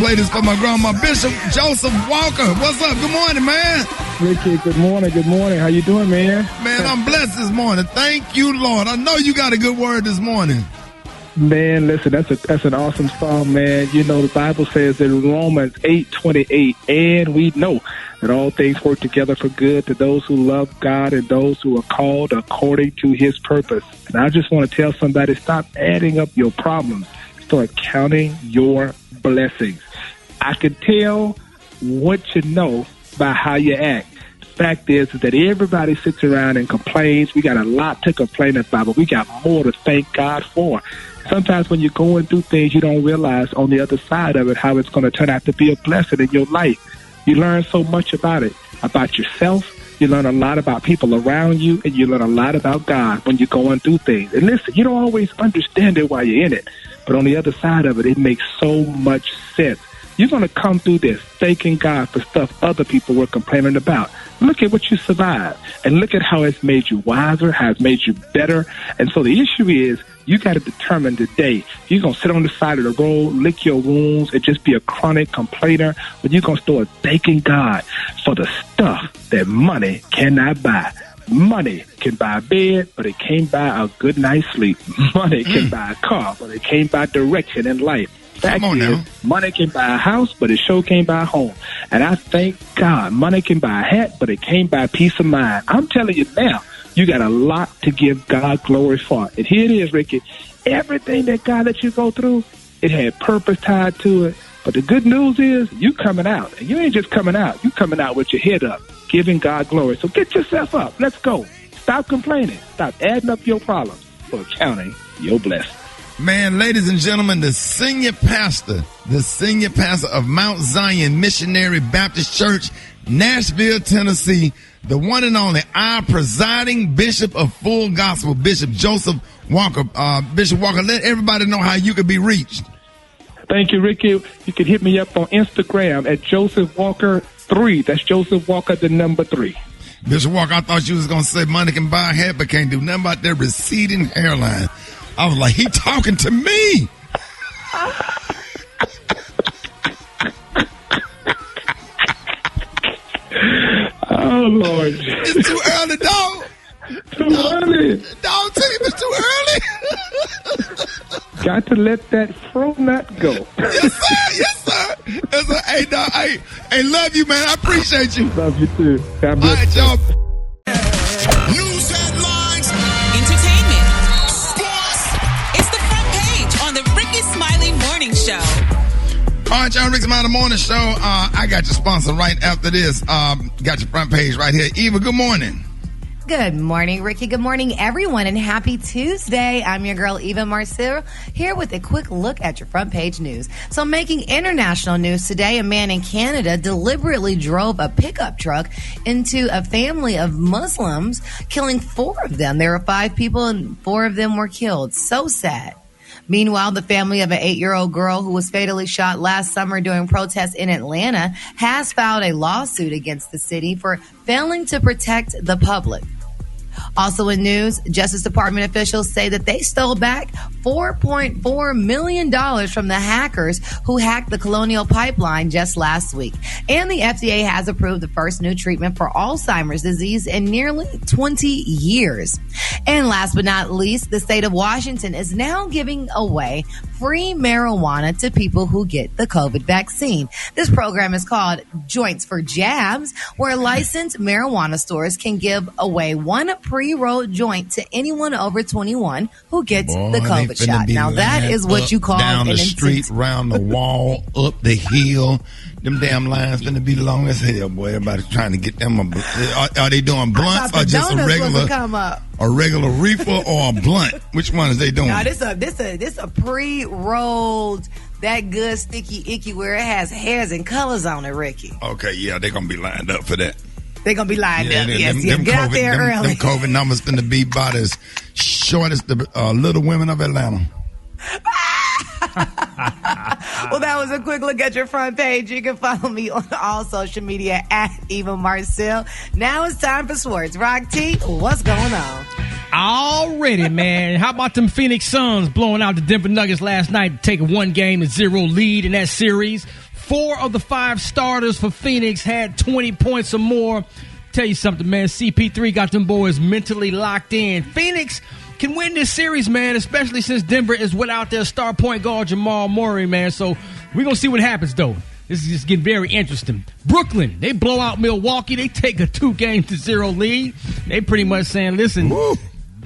play this for my grandma, Bishop Joseph Walker. What's up? Good morning, man. Ricky, good morning. Good morning. How you doing, man? Man, I'm blessed this morning. Thank you, Lord. I know you got a good word this morning. Man, listen, that's an awesome song, man. You know, the Bible says in Romans 8:28, and we know that all things work together for good to those who love God and those who are called according to his purpose. And I just want to tell somebody, stop adding up your problems. Start counting your blessings. I can tell what you know by how you act. The fact is that everybody sits around and complains. We got a lot to complain about, but we got more to thank God for. Sometimes when you're going through things, you don't realize on the other side of it how it's going to turn out to be a blessing in your life. You learn so much about it, about yourself. You learn a lot about people around you, and you learn a lot about God when you're going through things. And listen, you don't always understand it while you're in it, but on the other side of it, it makes so much sense. You're going to come through this thanking God for stuff other people were complaining about. Look at what you survived, and look at how it's made you wiser, how it's made you better. And so the issue is, you got to determine today, you're going to sit on the side of the road, lick your wounds, and just be a chronic complainer, but you're going to start thanking God for the stuff that money cannot buy. Money can buy a bed, but it can't buy a good night's sleep. Money can buy a car, but it can't buy direction in life. Fact is, money can buy a house, but it sure can't buy a home. And I thank God, money can buy a hat, but it can't buy peace of mind. I'm telling you now, you got a lot to give God glory for. And here it is, Ricky. Everything that God let you go through, it had purpose tied to it. But the good news is you coming out. And you ain't just coming out. You coming out with your head up, giving God glory. So get yourself up. Let's go. Stop complaining. Stop adding up your problems for counting your blessings. Man, ladies and gentlemen, the senior pastor of Mount Zion Missionary Baptist Church, Nashville, Tennessee, the one and only, our presiding Bishop of Full Gospel, Bishop Joseph Walker. Bishop Walker, let everybody know how you can be reached. Thank you, Ricky. You can hit me up on Instagram at Joseph Walker 3. That's Joseph Walker, the number 3. Bishop Walker, I thought you was going to say money can buy a hat, but can't do nothing about that receding hairline. I was like, he talking to me. Oh, Lord. It's too early, dog. Too early. Dog, tell him it's too early. Got to let that fro nut go. Yes, sir. Yes, sir. Yes, sir. Hey, dog. Hey, love you, man. I appreciate you. Love you, too. God bless. All right, y'all. News headlines. Entertainment. Sports. It's the front page on the Rickey Smiley Morning Show. All right, y'all, Rickey Smiley Morning Show. I got your sponsor right after this. Got your front page right here. Eva, good morning. Good morning, Ricky. Good morning, everyone, and happy Tuesday. I'm your girl, Eva Marcel, here with a quick look at your front page news. So making international news today, a man in Canada deliberately drove a pickup truck into a family of Muslims, killing 4 of them. There were 5 people, and 4 of them were killed. So sad. Meanwhile, the family of an 8-year-old girl who was fatally shot last summer during protests in Atlanta has filed a lawsuit against the city for failing to protect the public. Also in news, Justice Department officials say that they stole back $4.4 million from the hackers who hacked the Colonial Pipeline just last week. And the FDA has approved the first new treatment for Alzheimer's disease in nearly 20 years. And last but not least, the state of Washington is now giving away free marijuana to people who get the COVID vaccine. This program is called Joints for Jabs, where licensed marijuana stores can give away 1 pre-rolled joint to anyone over 21 who gets the COVID shot. Now that is what you call down the street, round the wall, up the hill. Them damn lines finna be long as hell, boy. Everybody's trying to get them. Are they doing blunts or just a regular reefer or a blunt? Which one is they doing? No, this a pre-rolled, that good sticky icky where it has hairs and colors on it, Ricky. Okay, yeah, they're gonna be lined up for that. They're going to be lined up. Yes. Get out there early. Them COVID numbers finna be about as short as the Little Women of Atlanta. Well, that was a quick look at your front page. You can follow me on all social media at Eva Marcel. Now it's time for sports. Rock T, what's going on? Already, man. How about them Phoenix Suns blowing out the Denver Nuggets last night, taking 1-0 lead in that series? 4 of the 5 starters for Phoenix had 20 points or more. Tell you something, man. CP3 got them boys mentally locked in. Phoenix can win this series, man, especially since Denver is without their star point guard Jamal Murray, man. So we're going to see what happens, though. This is just getting very interesting. Brooklyn, they blow out Milwaukee. They take a 2-0 lead. They pretty much saying, listen,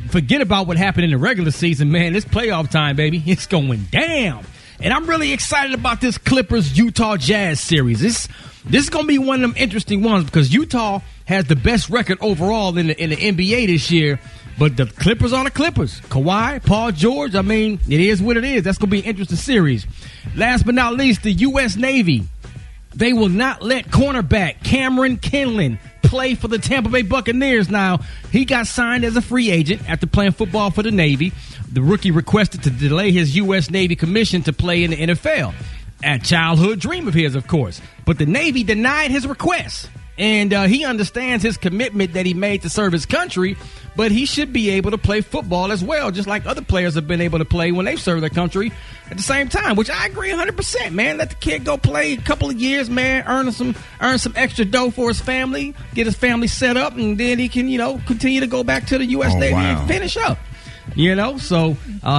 forget about what happened in the regular season, man. It's playoff time, baby. It's going down. And I'm really excited about this Clippers-Utah Jazz series. This is going to be one of them interesting ones because Utah has the best record overall in the NBA this year. But the Clippers are the Clippers. Kawhi, Paul George, I mean, it is what it is. That's going to be an interesting series. Last but not least, the U.S. Navy. They will not let cornerback Cameron Kinlan play for the Tampa Bay Buccaneers. Now, he got signed as a free agent after playing football for the Navy. The rookie requested to delay his U.S. Navy commission to play in the NFL. A childhood dream of his, of course. But the Navy denied his request. And he understands his commitment that he made to serve his country, but he should be able to play football as well, just like other players have been able to play when they've served their country at the same time, which I agree 100%, man. Let the kid go play a couple of years, man, earn some extra dough for his family, get his family set up, and then he can, continue to go back to the U.S. Navy and finish up. So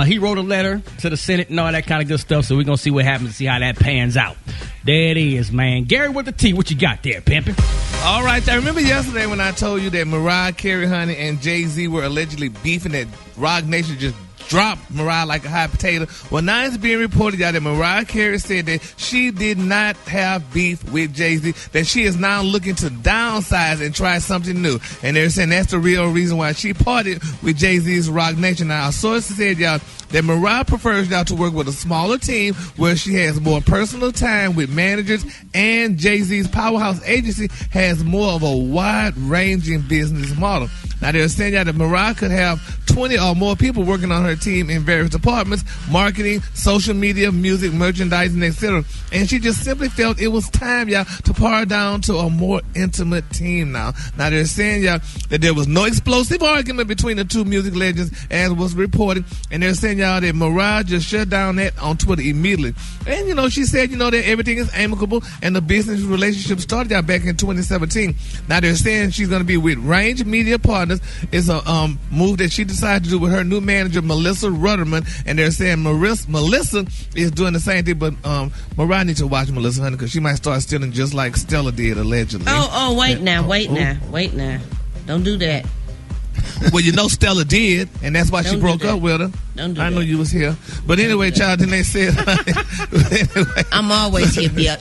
he wrote a letter to the Senate and all that kind of good stuff. So we're going to see what happens, see how that pans out. There it is, man. Gary with the T, what you got there, pimpin'? All right. I remember yesterday when I told you that Mariah Carey, honey, and Jay-Z were allegedly beefing, that Roc Nation just dropped Mariah like a hot potato. Well, now it's being reported out that Mariah Carey said that she did not have beef with Jay-Z, that she is now looking to downsize and try something new. And they're saying that's the real reason why she parted with Jay-Z's Roc Nation. Now, a source said, y'all, that Mariah prefers now to work with a smaller team where she has more personal time with managers, and Jay-Z's powerhouse agency has more of a wide-ranging business model. Now, they're saying that Mariah could have 20 or more people working on her team in various departments: marketing, social media, music, merchandising, etc. And she just simply felt it was time, y'all, to par down to a more intimate team now. Now, they're saying, y'all, that there was no explosive argument between the two music legends, as was reported. And they're saying, y'all, that Mariah just shut down that on Twitter immediately. And, she said, that everything is amicable and the business relationship started out back in 2017. Now, they're saying she's going to be with Range Media Partners. It's a move that she decided to do with her new manager, Melissa Rudderman. And they're saying Melissa is doing the same thing, but Mariah needs to watch Melissa, honey, because she might start stealing just like Stella did, allegedly. Wait now. Don't do that. Well, Stella did, and that's why she broke up with her. I know you was here. But anyway, child, then they said... anyway. I'm always here, Bill.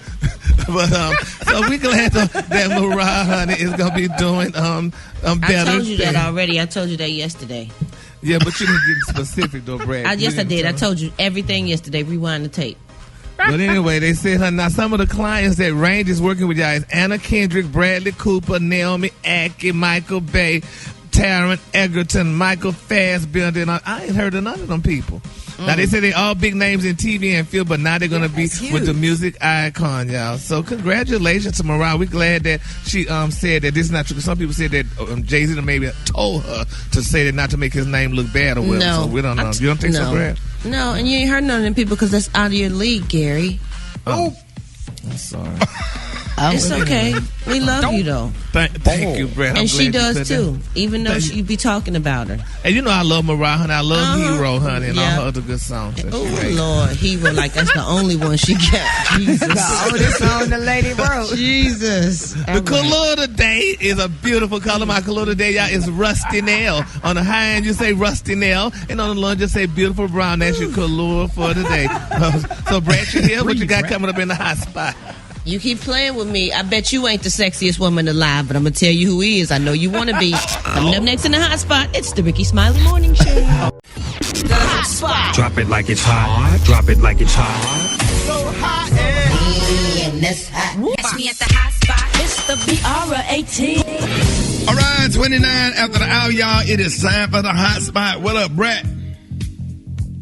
But so we're glad that Mariah, honey, is going to be doing better. I told you that already. I told you that yesterday. Yeah, but you didn't get specific, though, Brad. Yes, I did. I told you everything yesterday. Rewind the tape. But anyway, they said, now some of the clients that Range is working with, y'all, is Anna Kendrick, Bradley Cooper, Naomi Aki, Michael Bay, Taron Egerton, Michael Fassbender, and I ain't heard of none of them people. Now, they say they all big names in TV and film, but now they're going to be with the music icon, y'all. So congratulations to Mariah. We're glad that she said that this is not true. Some people said that Jay-Z maybe told her to say that not to make his name look bad or whatever. No. So we don't know. You don't think so, Brad? No, and you ain't heard none of them people because that's out of your league, Gary. Oh. I'm sorry. It's okay. We love you, though. Thank you, Brad. And she does, too, even though you be talking about her. And I love Mariah, honey. I love Hero, honey, and all her other good songs. Oh, Lord. Hero, like that's the only one she got. Jesus. The oldest song the lady wrote. Jesus. The color today is a beautiful color. My color today, y'all, is Rusty Nail. On the high end, you say Rusty Nail, and on the low, just say beautiful brown. That's your color for today. So, Brad, you hear what you got coming up in the hot spot? You keep playing with me. I bet you ain't the sexiest woman alive, but I'm going to tell you who he is. I know you want to be. Coming up next in the hot spot, it's the Rickey Smiley Morning Show. The hot spot. Drop it like it's hot. Drop it like it's hot. So hot and that's hot. Catch me at the hot spot. It's the BR18. All right, 29 after the hour, y'all. It is time for the hot spot. What up, Brett?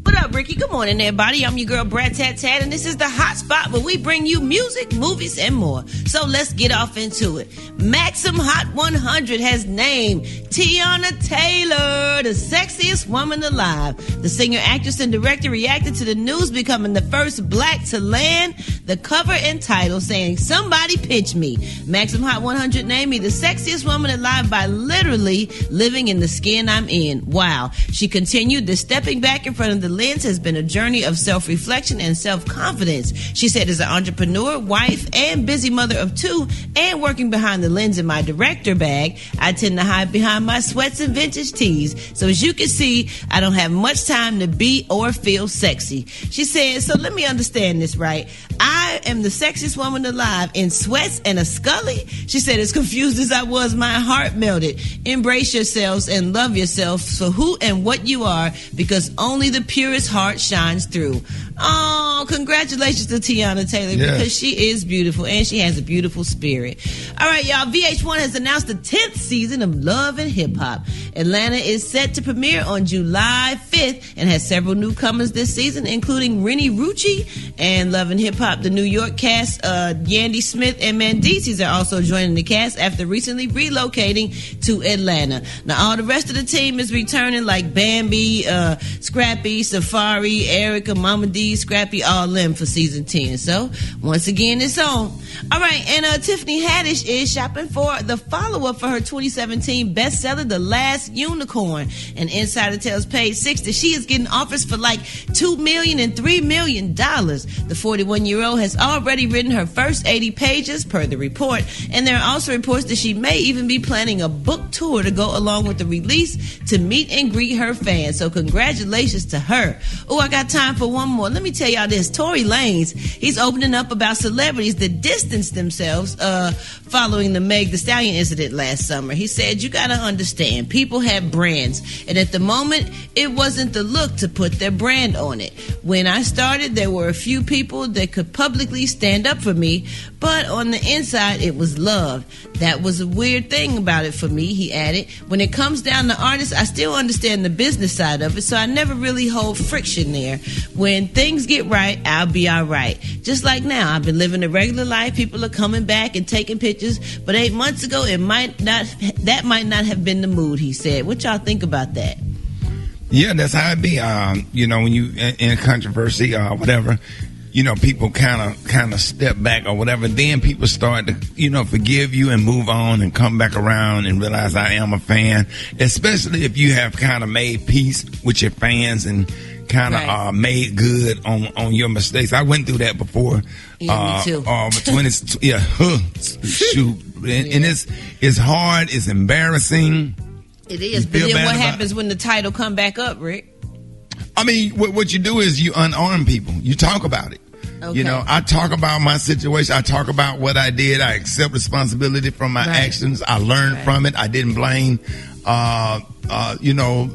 What up, Ricky? Good morning, everybody. I'm your girl, Brad Tat Tat, and this is the Hot Spot where we bring you music, movies, and more. So let's get off into it. Maxim Hot 100 has named Tiana Taylor the sexiest woman alive. The singer, actress, and director reacted to the news, becoming the first black to land the cover and title, saying, "Somebody pitch me." Maxim Hot 100 named me the sexiest woman alive by literally living in the skin I'm in. Wow. She continued, "The stepping back in front of the lens has been a journey of self-reflection and self-confidence." She said, "As an entrepreneur, wife, and busy mother of two, and working behind the lens in my director bag, I tend to hide behind my sweats and vintage tees. So as you can see, I don't have much time to be or feel sexy." She said, "So let me understand this right. I am the sexiest woman alive in sweats and a scully?" She said, "As confused as I was, my heart melted. Embrace yourselves and love yourselves for who and what you are, because only the purest heart shines through." Oh, congratulations to Tiana Taylor, because she is beautiful and she has a beautiful spirit. All right, y'all. VH1 has announced the 10th season of Love and Hip Hop. Atlanta is set to premiere on July 5th and has several newcomers this season, including Rennie Rucci and Love and Hip Hop. The New York cast, Yandy Smith and Mendices are also joining the cast after recently relocating to Atlanta. Now, all the rest of the team is returning, like Bambi, Scrappy, Safari, Erica, Mama D, Scrappy, all them for season 10. So, once again, it's on. All right, and Tiffany Haddish is shopping for the follow-up for her 2017 bestseller, The Last Unicorn. And Insider tells Page Six that she is getting offers for like $2 million and $3 million. The 41-year-old has already written her first 80 pages, per the report. And there are also reports that she may even be planning a book tour to go along with the release to meet and greet her fans. So congratulations to her. Oh, I got time for one more. Let me tell y'all this. Tory Lanez, he's opening up about celebrities that distance themselves following the Meg Thee Stallion incident last summer. He said, "You gotta understand, people have brands, and at the moment, it wasn't the look to put their brand on it. When I started, there were a few people that could publicly stand up for me, but on the inside, it was love. That was a weird thing about it for me," he added. "When it comes down to artists, I still understand the business side of it, so I never really hold friction there. When things get right, I'll be all right. Just like now, I've been living a regular life. People are coming back and taking pictures, but 8 months ago, that might not have been the mood," he said. What y'all think about that? Yeah, that's how it be. When you in controversy or whatever, people kind of step back or whatever. Then people start to, forgive you and move on and come back around and realize I am a fan. Especially if you have kind of made peace with your fans and kind of made good on your mistakes. I went through that before. Yeah, me too. Shoot, and it's hard. It's embarrassing. It is. But then what happens when the title come back up, Rick? I mean, what you do is you unarm people. You talk about it. Okay. I talk about my situation. I talk about what I did. I accept responsibility for my actions. I learned from it. I didn't blame,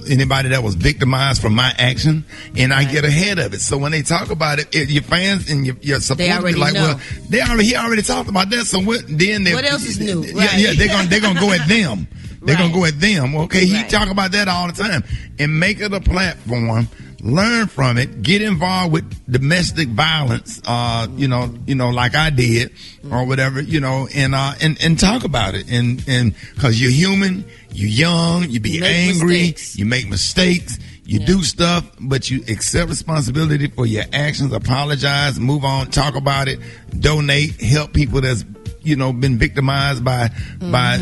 anybody that was victimized from my action, and I get ahead of it. So when they talk about it, your fans and your supporters be like, know. "Well, he already talked about that. So what? Then what else is new?" Yeah, they're gonna go at them. They're gonna go at them. Okay, he talk about that all the time, and make it a platform. Learn from it. Get involved with domestic violence. Like I did, or whatever. And talk about it. And because you're human, you're young, you be angry, you make mistakes, you do stuff, but you accept responsibility for your actions. Apologize, move on, talk about it, donate, help people that's been victimized by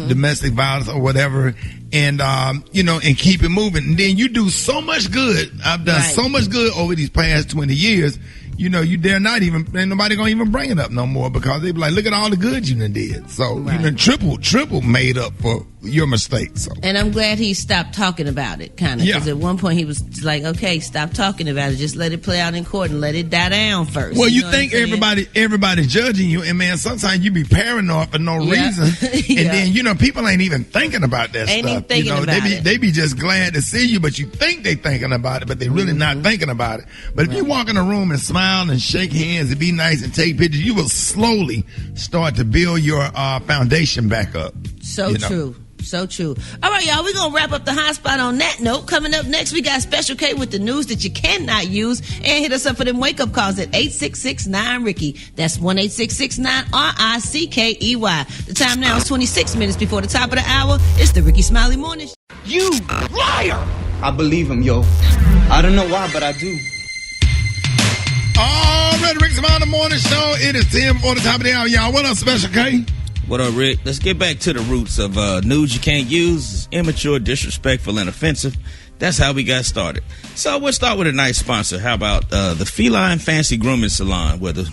domestic violence or whatever, and and keep it moving. And then you do so much good. I've done so much good over these past 20 years. You dare not even, ain't nobody gonna even bring it up no more, because they be like, look at all the good you done did. So you done triple made up for your mistakes. So. And I'm glad he stopped talking about it, kind of, because at one point he was like, okay, stop talking about it, just let it play out in court and let it die down first. Well, you think everybody judging you, and man, sometimes you be paranoid for no reason, and then people ain't even thinking about that ain't stuff. Even thinking about it. They be just glad to see you, but you think they thinking about it, but they really not thinking about it. But if you walk in a room and smile and shake hands and be nice and take pictures, you will slowly start to build your foundation back up. So true. So true. All right, y'all, we're going to wrap up the hot spot on that note. Coming up next, we got Special K with the news that you cannot use. And hit us up for them wake-up calls at 866-9-RICKY. That's 1-866-9-RICKEY. The time now is 26 minutes before the top of the hour. It's the Rickey Smiley Morning Show. You liar! I believe him, yo. I don't know why, but I do. All right, Rickey Smiley Morning Show. It is 10 before the top of the hour, y'all. What up, Special K? What up, Rick? Let's get back to the roots of news you can't use. It's immature, disrespectful, and offensive. That's how we got started. So we'll start with a nice sponsor. How about the Feline Fancy Grooming Salon, where the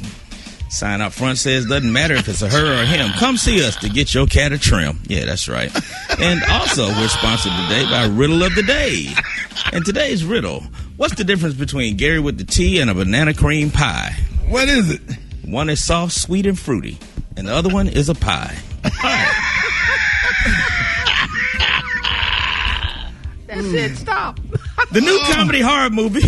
sign up front says doesn't matter if it's a her or him. Come see us to get your cat a trim. Yeah, that's right. And also, we're sponsored today by Riddle of the Day. And today's riddle: what's the difference between Gary with the T and a banana cream pie? What is it? One is soft, sweet, and fruity, and the other one is a pie. That's it. Stop. The new comedy horror movie,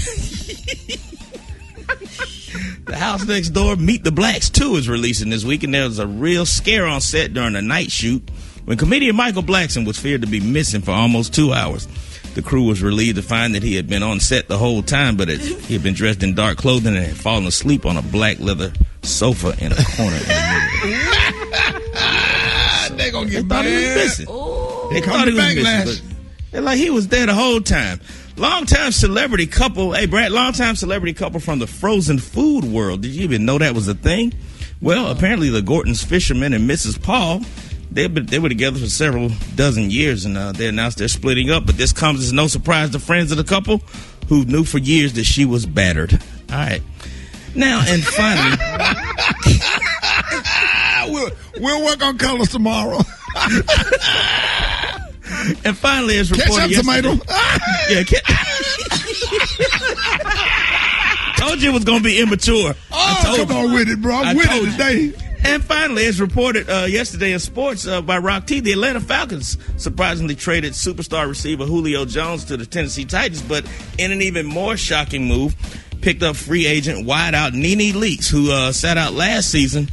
The House Next Door, Meet the Blacks 2, is releasing this week, and there was a real scare on set during a night shoot when comedian Michael Blackson was feared to be missing for almost 2 hours. The crew was relieved to find that he had been on set the whole time, but he had been dressed in dark clothing and had fallen asleep on a black leather sofa in a corner in the middle. They gonna get thought he was missing. They thought he was missing, but they're like, he was there the whole time. Longtime celebrity couple, hey Brad, longtime celebrity couple from the frozen food world. Did you even know that was a thing? Well, apparently the Gorton's fisherman and Mrs. Paul, they were together for several dozen years, and they announced they're splitting up. But this comes as no surprise to friends of the couple who knew for years that she was battered. All right. Now, and finally... we'll work on colors tomorrow. And finally, it's reported yesterday... Tomato. Yeah, told you it was going to be immature. Come on with it, bro. I'm with it today. And finally, as reported yesterday in sports by Rock T, the Atlanta Falcons surprisingly traded superstar receiver Julio Jones to the Tennessee Titans, but in an even more shocking move, picked up free agent wideout Nene Leakes, who sat out last season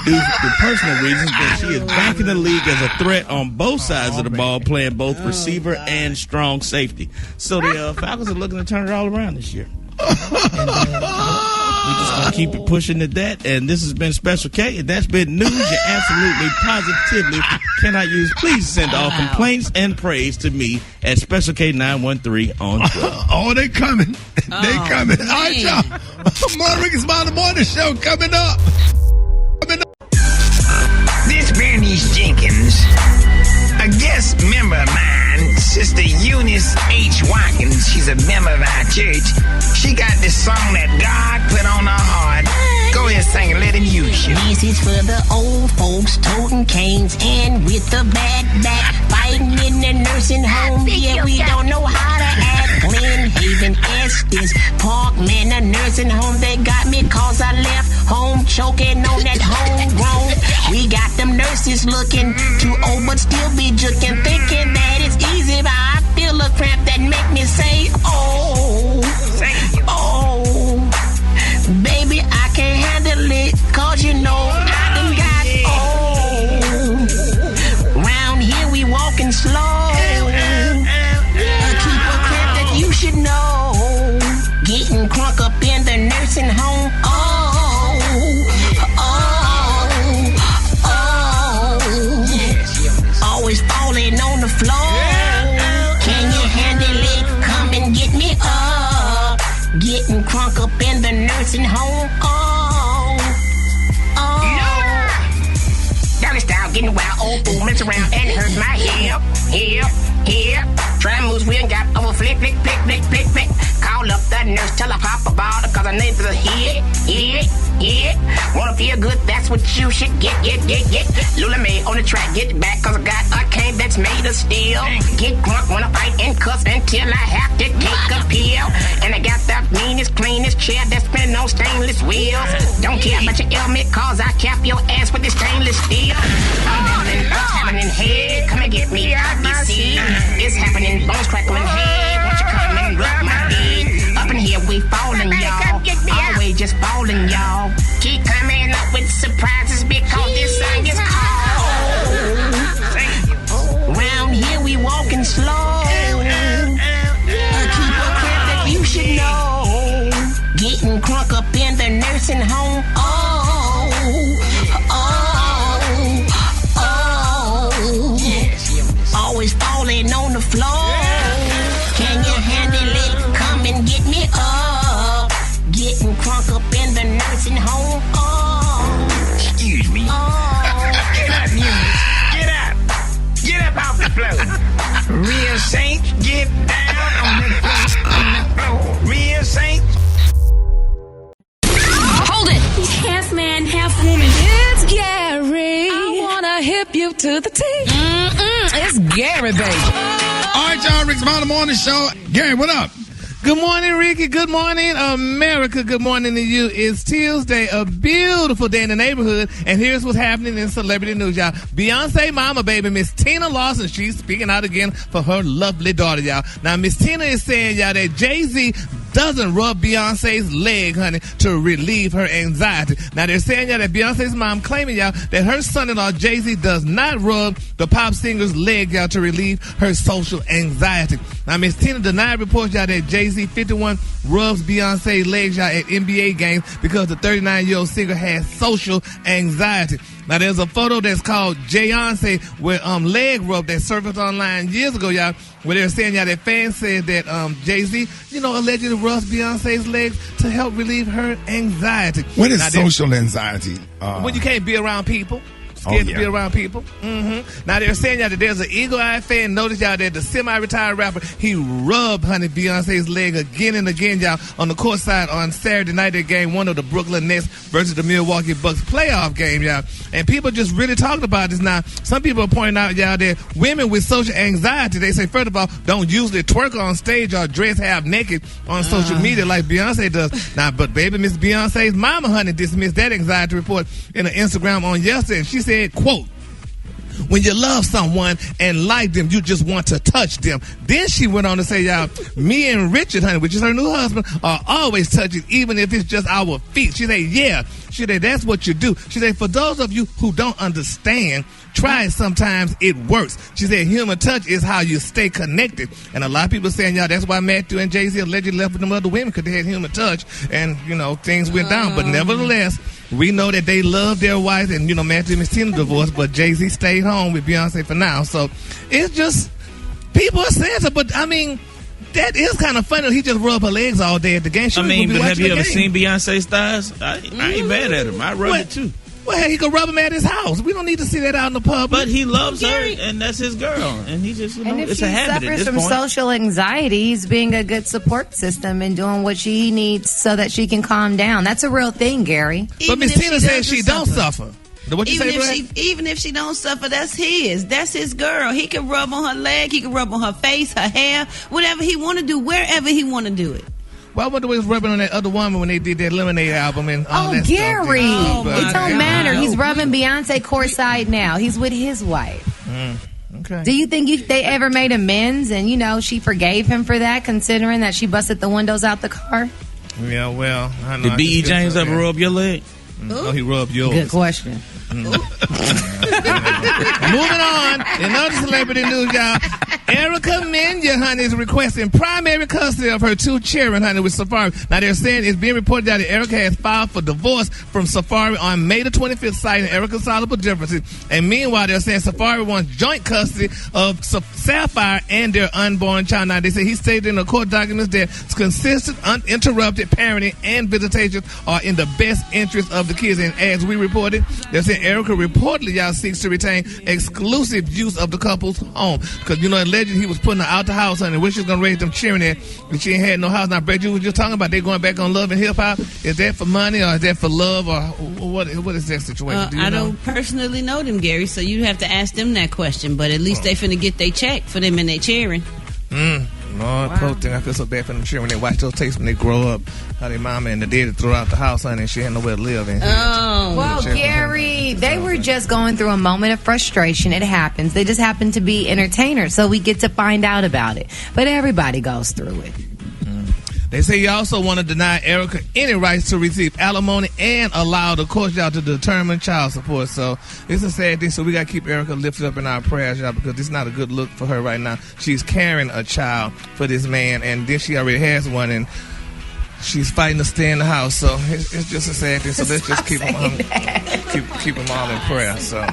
due to personal reasons, but she is back in the league as a threat on both sides of the ball, playing both receiver and strong safety. So the Falcons are looking to turn it all around this year. And, we just gonna keep it pushing at that. And this has been Special K, and that's been news you absolutely positively cannot use. Please send all complaints and praise to me at Special K913 on Twitter. Oh, they coming. They coming. All right, y'all. More Rickey Smiley Morning Show coming up. This Bernice Jenkins, a guest member of mine, Sister Eunice H. Watkins, she's a member of our church. She got this song that God put on her heart. Go ahead, sing it, let him use you. This is for the old folks toting canes and with the back, fighting in the nursing home. Yeah, we don't know how to act. Glen Haven, Estes, Parkland, a nursing home. They got me cause I left home choking on that homegrown. We got them nurses looking too old but still be juking, thinking that it's easy, but I feel a cramp that make me say, oh, baby, I can't handle it, cause you know I done got old. Round here we walking slow. Keep a cramp that you should know. Getting crunk up in the nursing home. Always falling on the floor. Can you handle it? Come and get me up. Getting crunk up in the nursing home. Dolly style, getting wild, old fool, mess around and hurt my hip. Try moves, we ain't got over flick. Call up the nurse, tell her pop a bottle, cause I need the hit. Wanna feel good, that's what you should get. Lula May on the track, get back, cause I got a cane that's made of steel. Get drunk, wanna fight and cuss until I have to take a pill. And I got the meanest, cleanest chair that's spinning on stainless wheels. Don't care about your ailment, cause I cap your ass with this stainless steel. What's happening here? Come and get me, RBC. It's happening, bones crackling head. Won't you come and rub my head? Up in here we falling, y'all. Always just falling, y'all. Keep coming up with surprises because this song is called. Round the floor. Can you handle it? Come and get me up. Getting crunk up in the nursing home. Oh, Excuse me. Get up, Eunice. Get up. Get up off the floor. Real saints, get down on the floor. Real saints. Hold it. Half man, half woman. It's Gary. I wanna hip you to the T. It's Gary, baby. All right, y'all, Rick Smiley Morning Show. Gary, what up? Good morning, Ricky. Good morning, America. Good morning to you. It's Tuesday, a beautiful day in the neighborhood, and here's what's happening in celebrity news, y'all. Beyonce mama, baby, Miss Tina Lawson, she's speaking out again for her lovely daughter, y'all. Now, Miss Tina is saying, y'all, that Jay-Z doesn't rub Beyonce's leg, honey, to relieve her anxiety. Now, they're saying, y'all, that Beyonce's mom claiming, y'all, that her son-in-law, Jay-Z, does not rub the pop singer's leg, y'all, to relieve her social anxiety. Now, Miss Tina denied reports, y'all, that Jay-Z 51 rubs Beyonce's legs, y'all, at NBA games because the 39-year-old singer has social anxiety. Now, there's a photo that's called Jayonce with leg rub that surfaced online years ago, y'all, where they're saying, y'all, that fans said that Jay-Z, allegedly rubs Beyonce's legs to help relieve her anxiety. What is social anxiety? When you can't be around people. Scared to be around people. Now, they're saying, y'all, that there's an eagle-eyed fan. Notice, y'all, that the semi-retired rapper, he rubbed, honey, Beyonce's leg again and again, y'all, on the court side on Saturday night at game one of the Brooklyn Nets versus the Milwaukee Bucks playoff game, y'all. And people just really talking about this now. Some people are pointing out, y'all, that women with social anxiety, they say, first of all, don't usually twerk on stage or dress half naked on social media like Beyonce does. Now, but baby, Miss Beyonce's mama, honey, dismissed that anxiety report in an Instagram on yesterday. And she said, quote, when you love someone and like them, you just want to touch them. Then she went on to say, y'all, me and Richard, honey, which is her new husband, are always touching, even if it's just our feet. She said, yeah. She said, that's what you do. She said, for those of you who don't understand, try it. Sometimes it works. She said, human touch is how you stay connected. And a lot of people saying, y'all, that's why Matthew and Jay-Z allegedly left with them other women, because they had human touch and, things went down. But nevertheless, we know that they love their wives, and, Matthew and Miss Tina divorced, but Jay-Z stayed home with Beyonce for now. So it's just, people are saying so, but I mean, that is kind of funny. He just rubbed her legs all day at the game. But have you ever seen Beyonce's thighs? I ain't mad at him. I rub it too. Well, he could rub him at his house. We don't need to see that out in the public. But he loves her, and that's his girl. And he just, it's a habit at this point. If she suffers from social anxiety, he's being a good support system and doing what she needs so that she can calm down. That's a real thing, Gary. But Miss Tina says she don't suffer. What you Even if she don't suffer, that's his. That's his girl. He can rub on her leg. He can rub on her face, her hair, whatever he want to do, wherever he want to do it. Well, I wonder what he was rubbing on that other woman when they did that Lemonade album and all that Gary. stuff. It don't matter. He's rubbing Beyonce courtside now. He's with his wife. Okay. Do you think they ever made amends and, she forgave him for that, considering that she busted the windows out the car? Yeah, well, I know. Did B.E. James ever rub your leg? No, he rubbed yours. Good question. Moving on, in other celebrity news, y'all, Erica Menya, honey, is requesting primary custody of her two children, honey, with Safari. Now, they're saying it's being reported that Erica has filed for divorce from Safari on May the 25th, citing Erica's soluble differences. And meanwhile, they're saying Safari wants joint custody of Sapphire and their unborn child. Now, they say he stated in the court documents that consistent, uninterrupted parenting and visitations are in the best interest of the kids. And as we reported, they're saying Erica reportedly, y'all, seeks to retain exclusive use of the couple's home. Because, allegedly he was putting her out the house, honey, where she's going to raise them children at, and she ain't had no house. Now, Brett, you were just talking about they going back on Love and Hip Hop. Is that for money or is that for love, or what is that situation? I don't personally know them, Gary, so you have to ask them that question. But at least they finna get their check for them and their children. Lord, poor thing. I feel so bad for them children when they watch those tapes when they grow up. How their mama and the daddy threw out the house, honey, and she had nowhere to live. Well, Gary, they were just going through a moment of frustration. It happens. They just happen to be entertainers, so we get to find out about it. But everybody goes through it. They say you also want to deny Erica any rights to receive alimony and allow the court, y'all, to determine child support. So it's a sad thing. So we got to keep Erica lifted up in our prayers, y'all, because it's not a good look for her right now. She's carrying a child for this man, and then she already has one, and she's fighting to stay in the house. So it's just a sad thing. So let's just keep them all in prayer. So.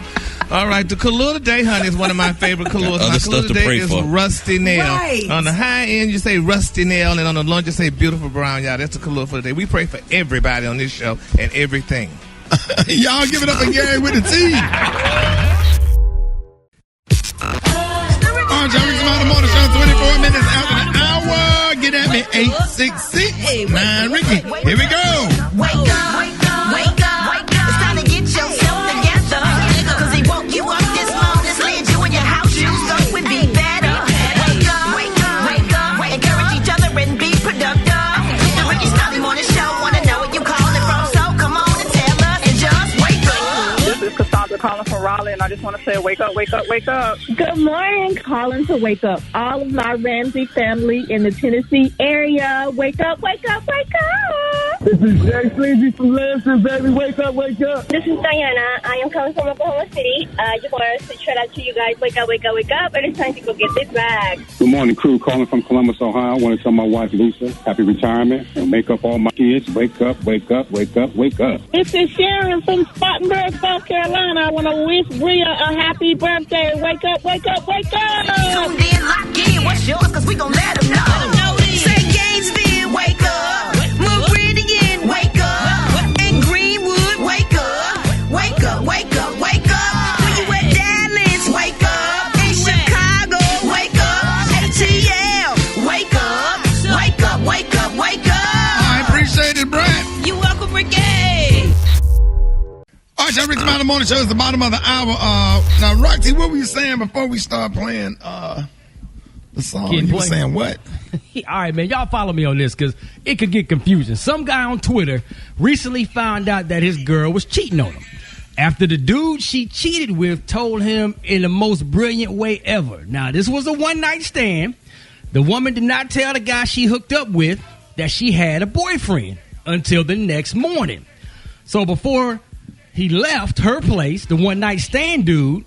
All right, the color today, honey, is one of my favorite colors. My color today is Rusty Nail. Right. On the high end, you say Rusty Nail, and on the low end, you say Beautiful Brown. Y'all, that's the color for today. We pray for everybody on this show and everything. Y'all give it up for Gary with the T. All right, y'all, Rickey Smiley Morning Show, 24 minutes after the hour. Get at me, 866-9-Ricky. Here we go. Wake up, wake up, wake up, wake up. It's time to get yourself together. Cause he woke you up this morning, slid you in your house shoes, so it would be better. Wake up, wake up, wake up. Encourage each other and be productive. The Rickey Smiley Morning Show, wanna know where you calling from, so come on and tell us and just wake up. This is Cassandra calling from Raleigh, and I just want to say wake up, wake up, wake up. Good morning. Calling to wake up all of my Ramsey family in the Tennessee area. Wake up, wake up, wake up. This is Jay Sleazy from Lansing, baby. Wake up, wake up. This is Diana. I am coming from Oklahoma City. I just want to shout out to you guys. Wake up, wake up, wake up. And it's time to go get this bag. Good morning, crew. Calling from Columbus, Ohio. I want to tell my wife, Lisa, happy retirement and make up all my kids. Wake up, wake up, wake up, wake up. This is Sharon from Spartanburg, South Carolina. I want to wish Bria a happy birthday. Wake up, wake up, wake up. Tuned in, locked in. What's yours? Cause we gon' let them know. Say Gainesville, wake up. Meridian, wake up. And Greenwood, wake up. Wake up, wake up, wake up. When you at Dallas, wake up. In Chicago, wake up. ATL, wake up. Wake up, wake up, wake up. I appreciate it, Brad. You welcome, Ricky. All right, y'all, Rickey Smiley Morning Show is the bottom of the hour. Now, Roxy, what were you saying before we start playing the song? You were saying what? All right, man, y'all follow me on this because it could get confusing. Some guy on Twitter recently found out that his girl was cheating on him after the dude she cheated with told him in the most brilliant way ever. Now, this was a one-night stand. The woman did not tell the guy she hooked up with that she had a boyfriend until the next morning. So before he left her place, the one-night stand dude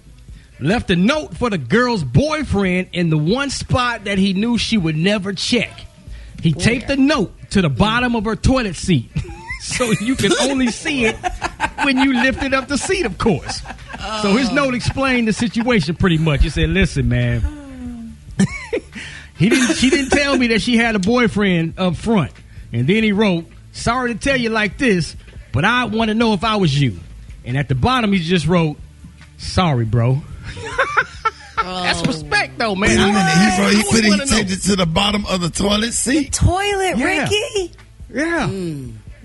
left a note for the girl's boyfriend in the one spot that he knew she would never check. He taped the note to the bottom of her toilet seat so you can only see it when you lifted up the seat, of course. So his note explained the situation pretty much. He said, listen, man, she didn't tell me that she had a boyfriend up front. And then he wrote, sorry to tell you like this, but I want to know if I was you. And at the bottom, he just wrote, sorry, bro. That's respect, though, man. Wait a minute. He taped it to the bottom of the toilet seat? The toilet, Ricky? Yeah.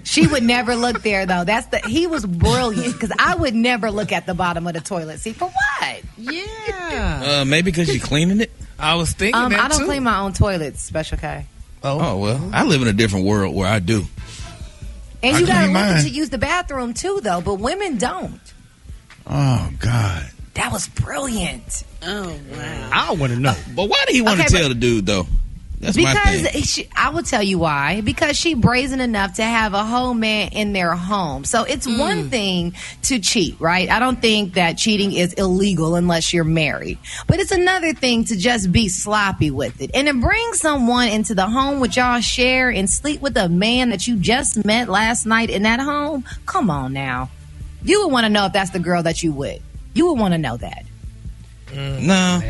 She would never look there, though. He was brilliant, because I would never look at the bottom of the toilet seat. For what? Yeah. Maybe because you're cleaning it? I was thinking that, I don't too. clean my own toilets, Special K. Oh, well, I live in a different world where I do. And you got to learn to use the bathroom, too, though, but women don't. Oh, God. That was brilliant. Oh, wow. I want to know. But why did he want to tell the dude, though? That's my thing. Because I will tell you why. Because she brazen enough to have a whole man in their home. So it's one thing to cheat, right? I don't think that cheating is illegal unless you're married. But it's another thing to just be sloppy with it. And to bring someone into the home which y'all share and sleep with a man that you just met last night in that home? Come on now. You would want to know if that's the girl that you with. You would want to know that. Nah.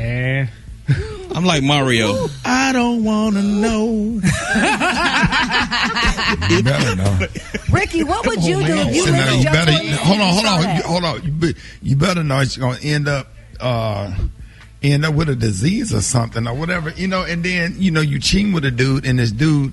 I'm like Mario. I don't want to know. You better know. Ricky, what would you do if you So lived now in you your better, toilet? hold on. You better know it's going to end up with a disease or something or whatever, and then, you cheating with a dude, and this dude,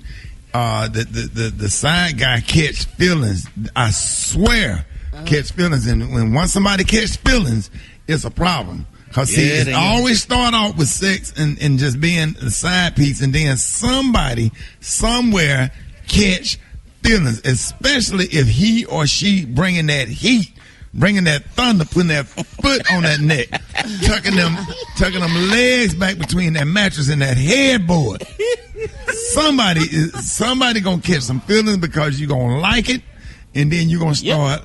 the side guy catch feelings. I swear, catch feelings. And once somebody catch feelings, it's a problem. Because, it always start off with sex and just being the side piece, and then somebody, somewhere, catch feelings, especially if he or she bringing that heat, bringing that thunder, putting that foot on that neck, tucking them legs back between that mattress and that headboard. Somebody gonna catch some feelings because you gonna like it. And then you're gonna start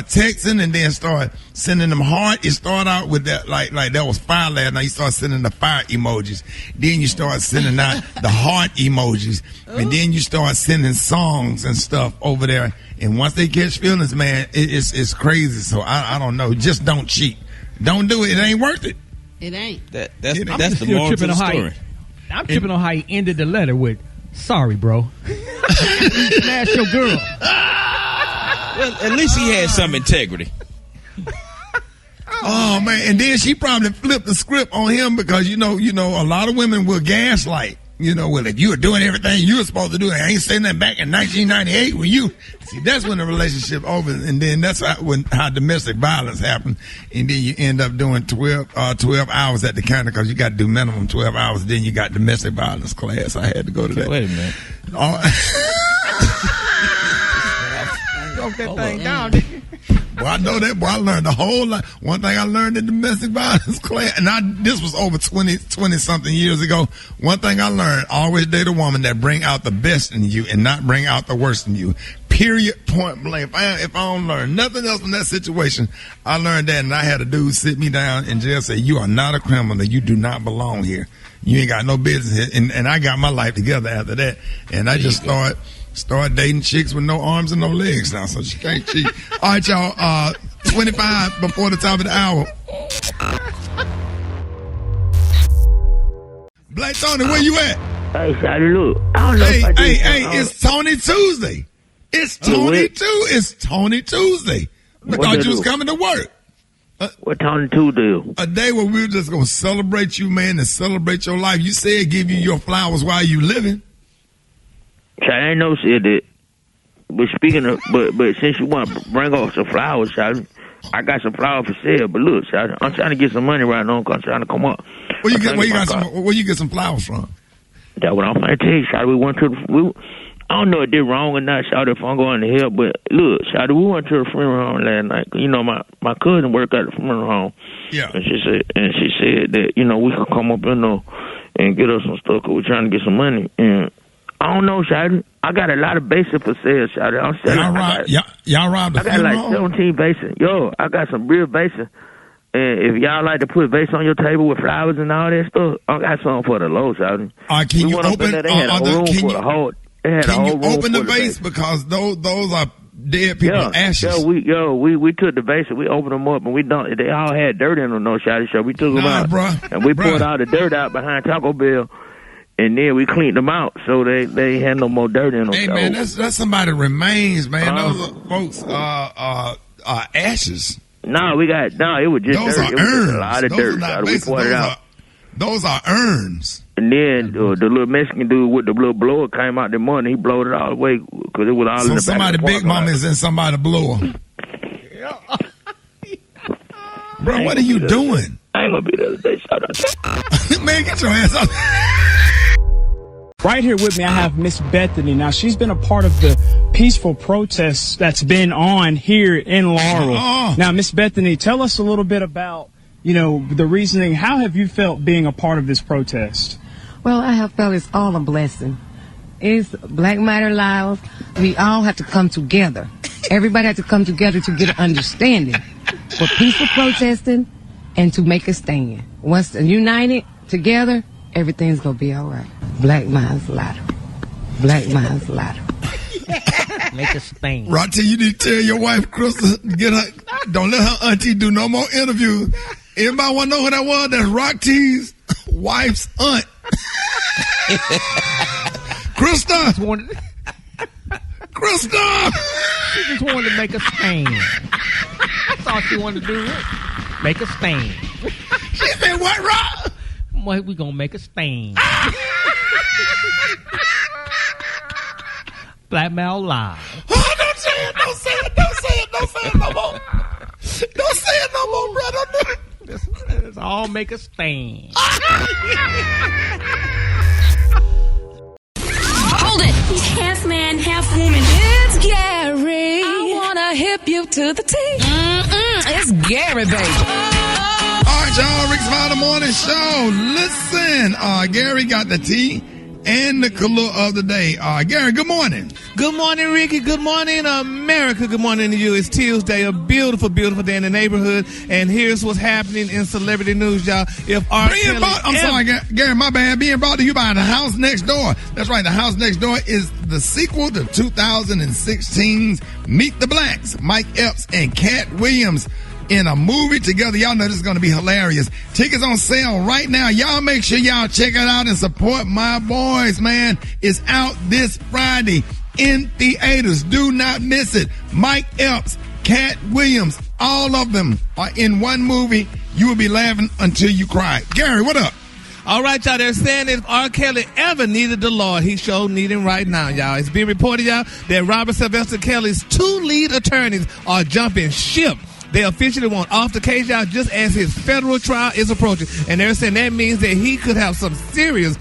texting, and then start sending them heart. It start out with that like that was fire last night. You start sending the fire emojis. Then you start sending out the heart emojis, and then you start sending songs and stuff over there. And once they catch feelings, man, it's crazy. So I don't know. Just don't cheat. Don't do it. It ain't worth it. It ain't. That's the moral to the story. I'm tripping on how he ended the letter with, "Sorry, bro." Smash your girl. Well, at least he had some integrity. Oh man! And then she probably flipped the script on him because you know, a lot of women will gaslight. Well, if you were doing everything you were supposed to do, I ain't saying that back in 1998 when you see. That's when the relationship over, and then that's how domestic violence happened, and then you end up doing 12 hours at the counter because you got to do minimum 12 hours. Then you got domestic violence class. I had to go to that. Wait a minute. Broke that thing down, didn't you? Well, I know that. Boy, I learned a whole lot. One thing I learned in domestic violence class, and this was over 20-something years ago. One thing I learned, always date a woman that bring out the best in you and not bring out the worst in you. Period, point blank. If I don't learn nothing else from that situation, I learned that, and I had a dude sit me down in jail and say, "You are not a criminal. You do not belong here. You ain't got no business here." And I got my life together after that, and I just started dating chicks with no arms and no legs now, so she can't cheat. All right, y'all. 25 before the top of the hour. Black Tony, where you at? Hey, Shawty, look. I don't know if I did it's Tony Tuesday. It's Tony Tuesday. We thought you was coming to work. What Tony Tuesday? A day where we were just going to celebrate you, man, and celebrate your life. You said give you your flowers while you living. I ain't no said that. But speaking of, but since you want to bring off some flowers, Shawty, I got some flowers for sale. But look, Shawty, I'm trying to get some money right now. I'm trying to come up. Where you get some flowers from? That's what I'm trying to tell you, Shawty. We went to I don't know if they're wrong or not, Shawty, if I'm going to hell. But look, Shawty, we went to a funeral home last night. You know, my cousin worked at the funeral home. Yeah. And she said that, we could come up in there and get us some stuff because we're trying to get some money. And I don't know, Shawty. I got a lot of bases for sale, Shawty. I'm selling. Y'all robbed the funeral home? I got like 17 bases. Yo, I got some real bases. And if y'all like to put vase on your table with flowers and all that stuff, I got something for the low, Shawty. Can you open? They had a room for the whole. Can you open the vase because those are dead people's ashes? We took the vase and we opened them up and they all had dirt in them, no, Shawty. So we took them out and we poured all the dirt out behind Taco Bell. And then we cleaned them out, so they had no more dirt in them. Hey, man, that's somebody remains, man. Those are folks ashes. No, it was just those dirt. Are urns. A lot of dirt. We poured it out. Those are urns. And then the little Mexican dude with the little blower came out the morning. He blowed it all away because it was all in the back. So somebody big mama is in somebody blower. Bro, what are you doing? I ain't gonna be the other day. Shout out. Man, get your ass up. Right here with me, I have Miss Bethany. Now, she's been a part of the peaceful protests that's been on here in Laurel. Now, Miss Bethany, tell us a little bit about, the reasoning. How have you felt being a part of this protest? Well, I have felt it's all a blessing. It's Black Matter Lives. We all have to come together. Everybody has to come together to get an understanding for peaceful protesting and to make a stand. Once united together, everything's going to be all right. Black Minds Ladder. Black Minds Ladder. Make a stand. Rocky, you need to tell your wife, Crystal, don't let her auntie do no more interviews. Anybody want to know who that was? That's Rocky's wife's aunt. Krista! Krista! She just wanted to make a stand. That's all she wanted to do. Make a stand. She said, what, Rock? Well, we gonna make a stand. Black Mail Live. Oh, don't say it no more. Don't say it no more, brother. Let's all make a stand. Hold it. Half man, half woman. It's Gary. I wanna hip you to the T. It's Gary, baby. All right, y'all. Rickey Smiley Morning Show. Listen, Gary got the tea and the color of the day. Gary, good morning. Good morning, Ricky. Good morning, America. Good morning to you. It's Tuesday, a beautiful, beautiful day in the neighborhood. And here's what's happening in celebrity news, y'all. Gary, my bad. Being brought to you by The House Next Door. That's right. The House Next Door is the sequel to 2016's Meet the Blacks. Mike Epps and Cat Williams in a movie together. Y'all know this is going to be hilarious. Tickets on sale right now. Y'all make sure y'all check it out and support my boys, man. It's out this Friday in theaters. Do not miss it. Mike Epps, Cat Williams, all of them are in one movie. You will be laughing until you cry. Gary, what up? All right, y'all, they're saying if R. Kelly ever needed the Lord, he sure need him right now, y'all. It's being reported, y'all, that Robert Sylvester Kelly's 2 lead attorneys are jumping ship. They officially want off the case, y'all, just as his federal trial is approaching. And they're saying that means that he could have some serious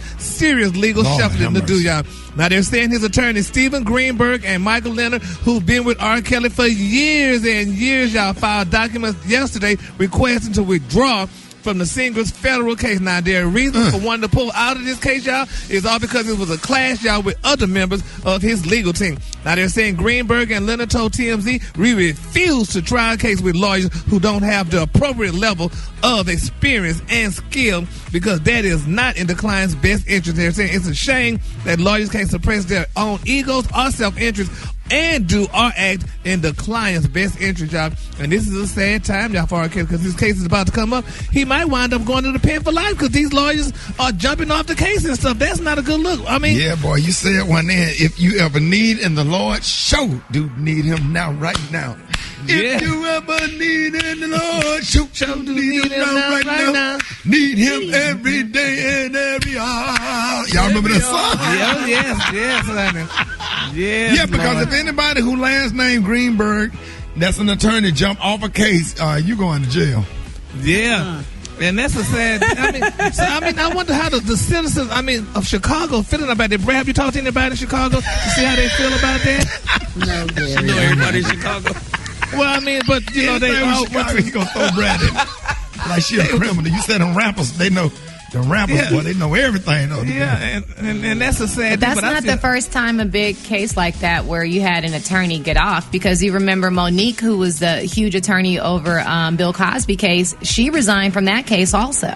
legal shuffling to do, y'all. Now, they're saying his attorneys, Stephen Greenberg and Michael Leonard, who've been with R. Kelly for years and years, y'all, filed documents yesterday requesting to withdraw from the singer's federal case. Now, their reason for wanting to pull out of this case, y'all, is all because it was a clash, y'all, with other members of his legal team. Now, they're saying Greenberg and Leonard told TMZ, we refuse to try a case with lawyers who don't have the appropriate level of experience and skill because that is not in the client's best interest. They're saying it's a shame that lawyers can't suppress their own egos or self-interest and do or act in the client's best interest, y'all. And this is a sad time, y'all, for our kid, because this case is about to come up. He might wind up going to the pen for life because these lawyers are jumping off the case and stuff. That's not a good look. I mean, yeah, boy, you said one there. If you ever need in the Lord, sure do need him now, right now. If you ever need in the Lord, sure do need him now, right now. Need him every day and every hour. Y'all remember that song? Yes, honey. Yes, yeah, because Lord. if anybody who last name Greenberg, that's an attorney, jump off a case, you going to jail. Yeah. And that's a sad. I wonder how the citizens, of Chicago feeling about it. Brad, have you talked to anybody in Chicago to see how they feel about that? No, Gary. You know everybody in Chicago. Well, but you know they all. Chicago, you gonna throw Brad in like she a criminal. You said them rappers, they know. The rappers, boy, they know everything. Yeah, and that's a sad thing. But that's not the first time a big case like that where you had an attorney get off, because you remember Monique, who was the huge attorney over Bill Cosby case, she resigned from that case also.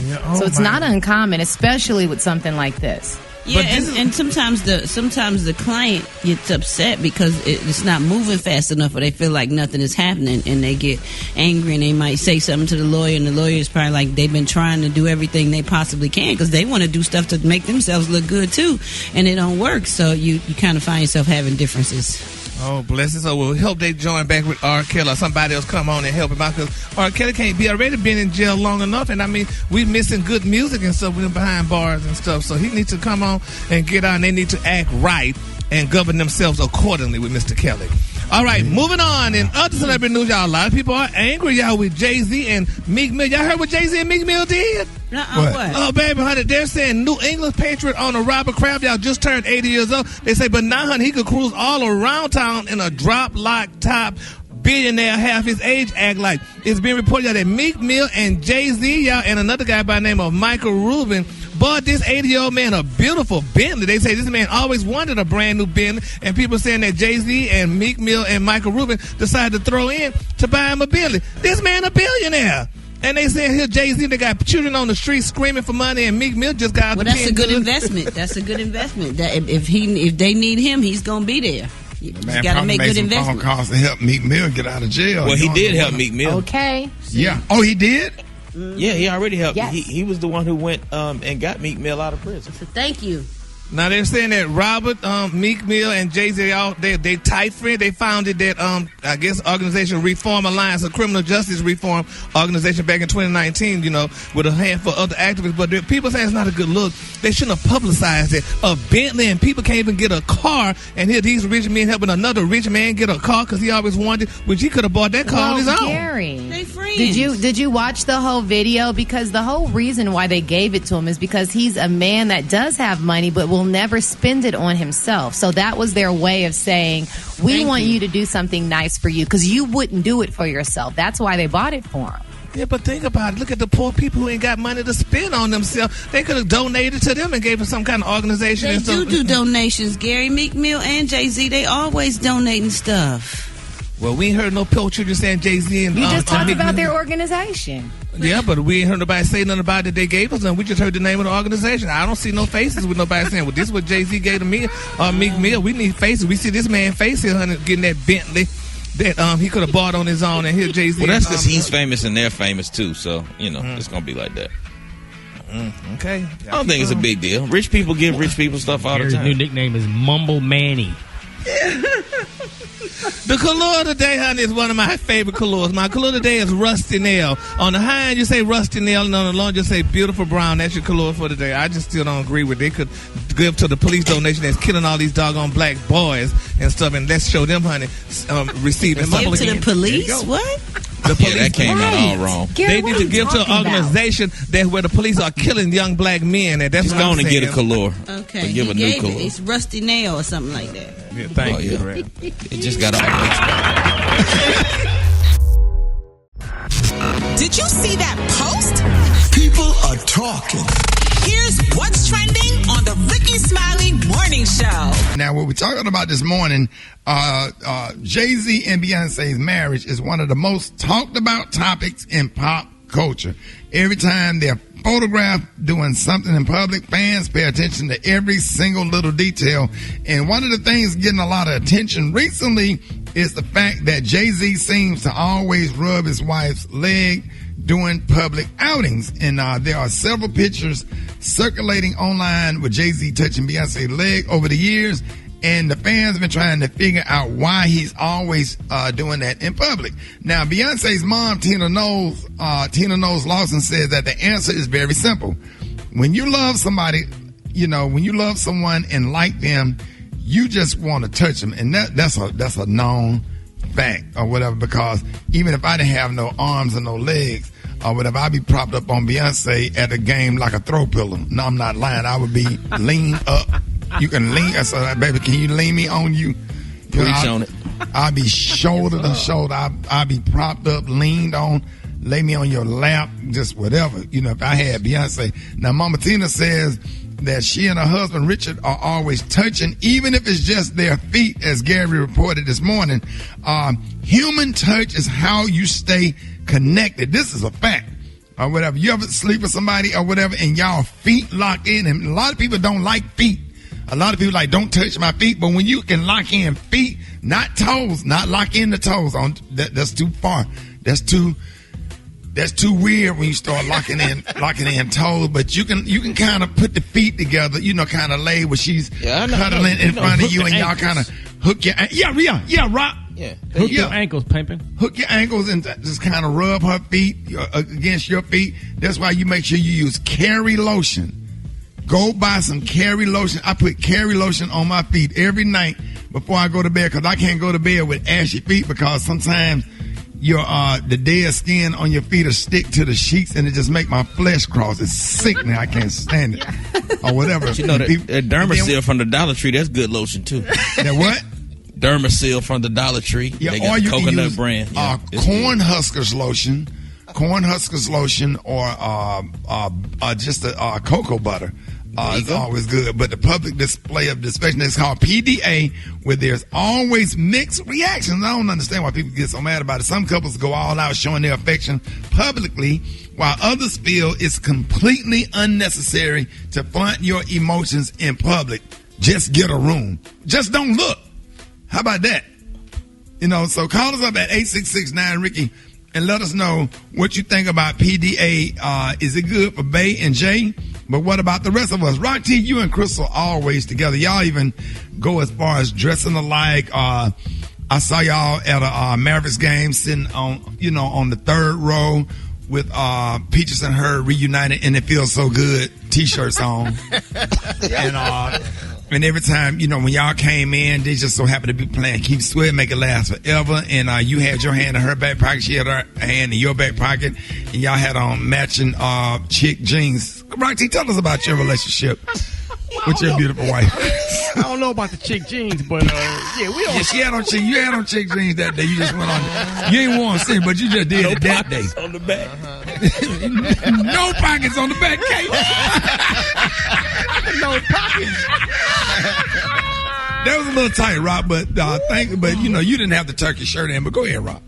Yeah, so it's not uncommon, especially with something like this. Yeah, and sometimes the client gets upset because it's not moving fast enough, or they feel like nothing is happening, and they get angry, and they might say something to the lawyer, and the lawyer is probably like, they've been trying to do everything they possibly can because they want to do stuff to make themselves look good too, and it don't work. So you kind of find yourself having differences. Oh, bless it. So we'll help they join back with R. Kelly or somebody else come on and help him out, because R. Kelly can't be already been in jail long enough, and we missing good music and stuff with him behind bars and stuff. So he needs to come on and get out, and they need to act right and govern themselves accordingly with Mr. Kelly. All right, moving on. In other celebrity news, y'all, a lot of people are angry, y'all, with Jay-Z and Meek Mill. Y'all heard what Jay-Z and Meek Mill did? What? Oh, baby, honey, they're saying New England Patriot owner Robert Kraft, y'all, just turned 80 years old. They say, but now, honey, he could cruise all around town in a drop-lock top. Billionaire half his age act like. It's been reported y'all, that Meek Mill and Jay-Z, y'all, and another guy by the name of Michael Rubin bought this 80-year-old man a beautiful Bentley. They say this man always wanted a brand new Bentley, and people saying that Jay-Z and Meek Mill and Michael Rubin decided to throw in to buy him a Bentley. This man a billionaire. And they saying here Jay-Z, they got children on the street screaming for money, and Meek Mill just got out the pen. Well, that's a good investment. That's a good investment. That if they need him, he's gonna be there. You got to make good investments. Phone calls to help Meek Mill get out of jail. Well, he did help Meek Mill. Okay. Yeah. Oh, he did? Yeah, he already helped. Yes. He was the one who went and got Meek Mill out of prison. So thank you. Now they're saying that Robert, Meek Mill, and Jay-Z, they tight friends. They founded that I guess organization, Reform Alliance, a criminal justice reform organization back in 2019. You know, with a handful of other activists. But people say it's not a good look. They shouldn't have publicized it. A Bentley, and people can't even get a car. And here these rich men helping another rich man get a car because he always wanted, which he could have bought that car on his own. Gary, they friends. Did you watch the whole video? Because the whole reason why they gave it to him is because he's a man that does have money, but will never spend it on himself. So that was their way of saying, we want you to do something nice for you, because you wouldn't do it for yourself. That's why they bought it for him. Yeah, but think about it. Look at the poor people who ain't got money to spend on themselves. They could have donated to them and gave them some kind of organization. They do donations, Gary. Meek Mill and Jay-Z, they always donating stuff. Well, we ain't heard no poor children saying Jay-Z and you just talked about Mill. their organization. Yeah, but we ain't heard nobody say nothing about it. They gave us, and we just heard the name of the organization. I don't see no faces with nobody saying, well, this is what Jay-Z gave to me or Meek Mill. We need faces. We see this man face here, honey, getting that Bentley. that he could have bought on his own, and here Jay-Z. Well, that's because he's famous and they're famous too. So it's gonna be like that. Okay. I don't think it's a big deal. Rich people give rich people stuff all the Gary's time. new nickname is Mumble Manny. The color of the day, honey, is one of my favorite colors. My color of the day is Rusty Nail. On the high end, you say Rusty Nail, and on the low end, you say Beautiful Brown. That's your color for the day. I just still don't agree with it. They could give to the police donation that's killing all these doggone black boys and stuff, and let's show them, honey, receiving Give to the police? What? The police, that came out all wrong. They need to give to an organization that where the police are killing young black men, and that's Just what I'm going to saying. get a color. Okay. Give He a new gave color. it. It's Rusty Nail or something like that. Yeah, thank you. Yeah. It just got all mixed up. Did you see that post? People are talking. Here's what's trending on the Rickey Smiley Morning Show. Now, what we're talking about this morning, Jay-Z and Beyonce's marriage is one of the most talked about topics in pop culture. Every time they're photographed doing something in public, fans pay attention to every single little detail. And one of the things getting a lot of attention recently is the fact that Jay-Z seems to always rub his wife's leg during public outings. And there are several pictures circulating online with Jay-Z touching Beyonce's leg over the years. And the fans have been trying to figure out why he's always doing that in public. Now, Beyonce's mom, Tina Knowles Lawson, says that the answer is very simple. When you love somebody, when you love someone and like them, you just want to touch them. And that's a known fact or whatever, because even if I didn't have no arms and no legs or whatever, I'd be propped up on Beyonce at a game like a throw pillow. No, I'm not lying. I would be leaned up. You can lean. I said, baby, can you lean me on you? Preach on it. I'll be shoulder to shoulder. I'll be propped up, leaned on, lay me on your lap, just whatever. If I had Beyonce. Now, Mama Tina says that she and her husband, Richard, are always touching, even if it's just their feet, as Gary reported this morning. Human touch is how you stay connected. This is a fact. Or whatever. You ever sleep with somebody or whatever and y'all feet locked in? And a lot of people don't like feet. A lot of people like, don't touch my feet. But when you can lock in feet, not toes, not lock in the toes, that's too far. That's too weird when you start locking in toes. But you can kind of put the feet together, kind of lay where she's cuddling in front of you, and y'all kind of hook your rock. Yeah. Hook your ankles, pimping. Hook your ankles and just kind of rub her feet against your feet. That's why you make sure you use Carry lotion. Go buy some Carry lotion. I put Carry lotion on my feet every night before I go to bed, because I can't go to bed with ashy feet, because sometimes the dead skin on your feet will stick to the sheets and it just make my flesh cross. It's sickening. I can't stand it. Or whatever. But that Dermasil from the Dollar Tree, that's good lotion too. That what? Dermasil from the Dollar Tree. Yeah, they got or you coconut can use brand. Yeah, Cornhuskers lotion. Cornhuskers lotion, or just a cocoa butter. It's always good. But the public display of dispensation is called PDA, where there's always mixed reactions. I don't understand why people get so mad about it. Some couples go all out showing their affection publicly, while others feel it's completely unnecessary to flaunt your emotions in public. Just get a room. Just don't look. How about that? So call us up at 866-9-RICKY and let us know what you think about PDA. Is it good for Bay and Jay? But what about the rest of us? Rock T, you and Crystal always together. Y'all even go as far as dressing alike. I saw y'all at a Mavericks game sitting on the third row with Peaches and Her reunited, and it feels so good t-shirts on. And every time, when y'all came in, they just so happened to be playing Keep Sweat, Make It Last Forever. And you had your hand in her back pocket. She had her hand in your back pocket. And y'all had on matching chick jeans. Roxy, tell us about your relationship with your beautiful wife. I don't know about the chick jeans, but we don't. Yeah, you had on chick jeans that day. You just went on. You ain't worn since, but you just did it that day. On the back. No pockets on the back, Kate. No pockets. That was a little tight, Rob, but you didn't have the turkey shirt in. But go ahead, Rob.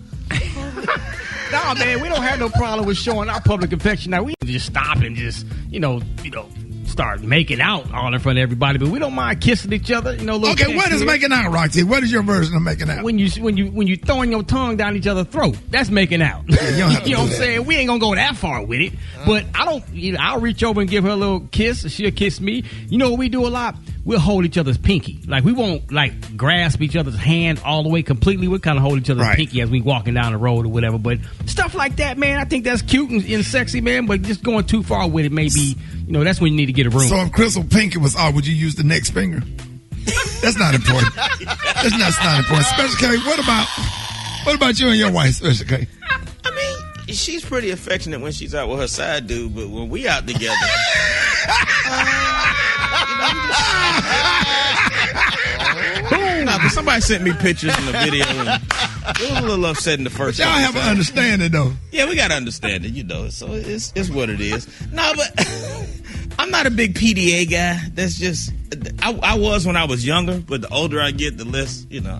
Nah, man, we don't have no problem with showing our public affection. Now we just stop and just start making out all in front of everybody, but we don't mind kissing each other. You know, okay, what is making out, Roxy? What is your version of making out? When you throwing your tongue down each other's throat, that's making out. Yeah, you know what I'm saying? We ain't gonna go that far with it, but I'll reach over and give her a little kiss, and she'll kiss me. You know what we do a lot? We'll hold each other's pinky. Like, we won't like grasp each other's hand all the way completely. We'll kind of hold each other's pinky as we walking down the road or whatever. But stuff like that, man, I think that's cute and sexy, man. But just going too far with it, maybe, you know, that's when you need to get a room. So if Crystal pinky was off, would you use the next finger? That's not important. That's not important. Special K, what about you and your wife, Special K? I mean, she's pretty affectionate when she's out with her side dude, but when we out together, but somebody sent me pictures and the video, and it was a little upsetting the first time. Y'all have an understanding, though. Yeah, we got to understand it, you know. So it's what it is. No, but I'm not a big PDA guy. That's just I was when I was younger, but the older I get, the less, you know.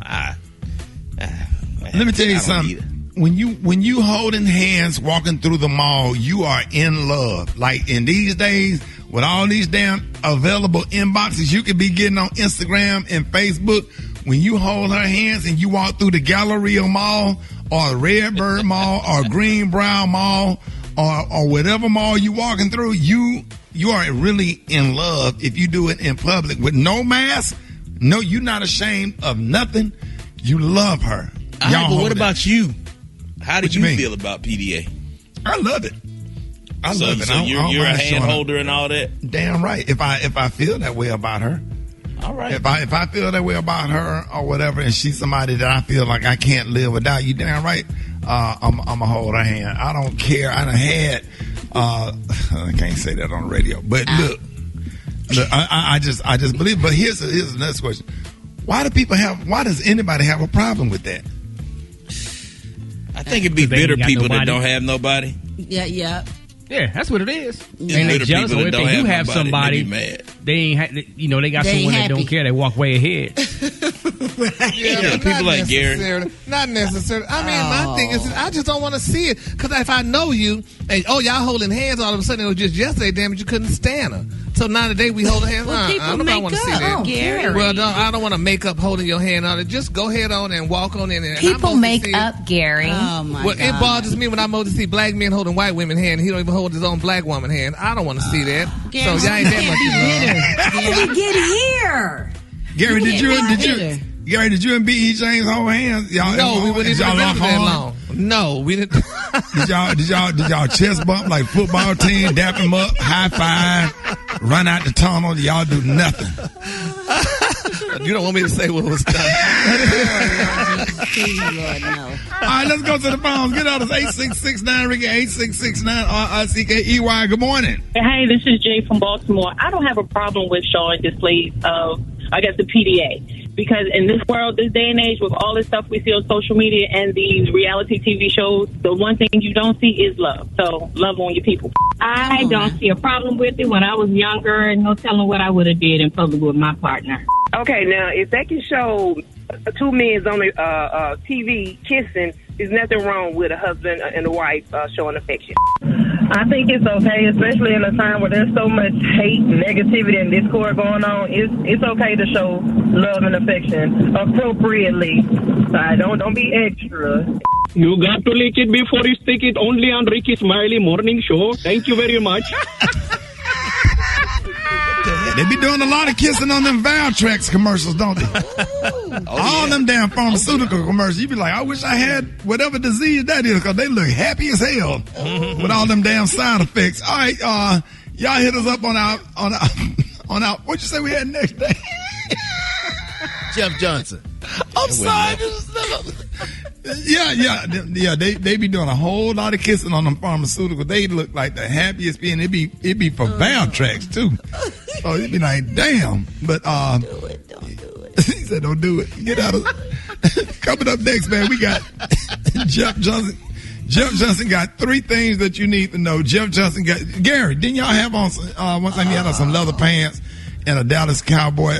Let me tell you something. When you holding hands walking through the mall, you are in love. Like in these days, with all these damn available inboxes you could be getting on Instagram and Facebook, when you hold her hands and you walk through the Galleria Mall or the Redbird Mall or Greenbrow Mall or whatever mall you walking through, you are really in love if you do it in public with no mask. No, you're not ashamed of nothing. You love her. But what about you? How did you feel about PDA? I love it. I love it. So you're a hand holder and all that? Damn right. If I feel that way about her. All right. If I feel that way about her or whatever, and she's somebody that I feel like I can't live without, you damn right. I'm gonna hold her hand. I don't care. I done had. I can't say that on the radio, but look, I just believe. But here's the next question: why does anybody have a problem with that? I think it'd be bitter people that don't have nobody. Yeah. Yeah, that's what it is. Yeah. And they jealous, or if they do have somebody, they ain't, they got someone that don't care. They walk way ahead. Yeah, people like Gary. Not necessarily. I mean, my thing is, I just don't want to see it. Because if I know you, and y'all holding hands all of a sudden, it was just yesterday, damn it, you couldn't stand her. So now today we hold hands. I don't want to see that. Gary. Well, I don't want to make up holding your hand on it. Just go ahead on and walk on in. And people make up, Gary. Oh my God. It bothers me when I'm able to see black men holding white women's hand. He don't even hold his own black woman hand. I don't want to see that. Gary, so y'all ain't that much. How did we get here? Gary, did you and B.E. James hold hands? No, we wouldn't even have been that long. No, we didn't. Did y'all chest bump like football team, dap them up, high five, run out the tunnel? Y'all do nothing. You don't want me to say what was done. Lord, no. All right, let's go to the phones. Get out of 8669 Rickey 8669 RICKEY. Good morning. Hey, this is Jay from Baltimore. I don't have a problem with Sean displays of, the PDA. Because in this world, this day and age, with all this stuff we see on social media and these reality TV shows, the one thing you don't see is love. So love on your people. I don't see a problem with it. When I was younger, no telling what I would have did in public with my partner. Okay, now, if they can show two men on the TV kissing, there's nothing wrong with a husband and a wife showing affection. I think it's okay, especially in a time where there's so much hate, negativity, and discord going on. It's okay to show love and affection appropriately. Don't be extra. You got to lick it before you stick it, only on Rickey Smiley morning show. Thank you very much. They be doing a lot of kissing on them Valtrex commercials, don't they? All them damn pharmaceutical commercials. You be like, I wish I had whatever disease that is, because they look happy as hell with all them damn side effects. All right, y'all hit us up on our what'd you say we had next day? Jeff Johnson. I'm sorry. Yeah. They be doing a whole lot of kissing on them pharmaceuticals. They look like the happiest being. It be for Valtrex too. So it be like, damn. But Don't do it. He said, don't do it. Get out of. Coming up next, man, we got Jeff Johnson. Jeff Johnson got 3 things that you need to know. Jeff Johnson got Gary. Didn't y'all have on one time? He had on some leather pants and a Dallas Cowboy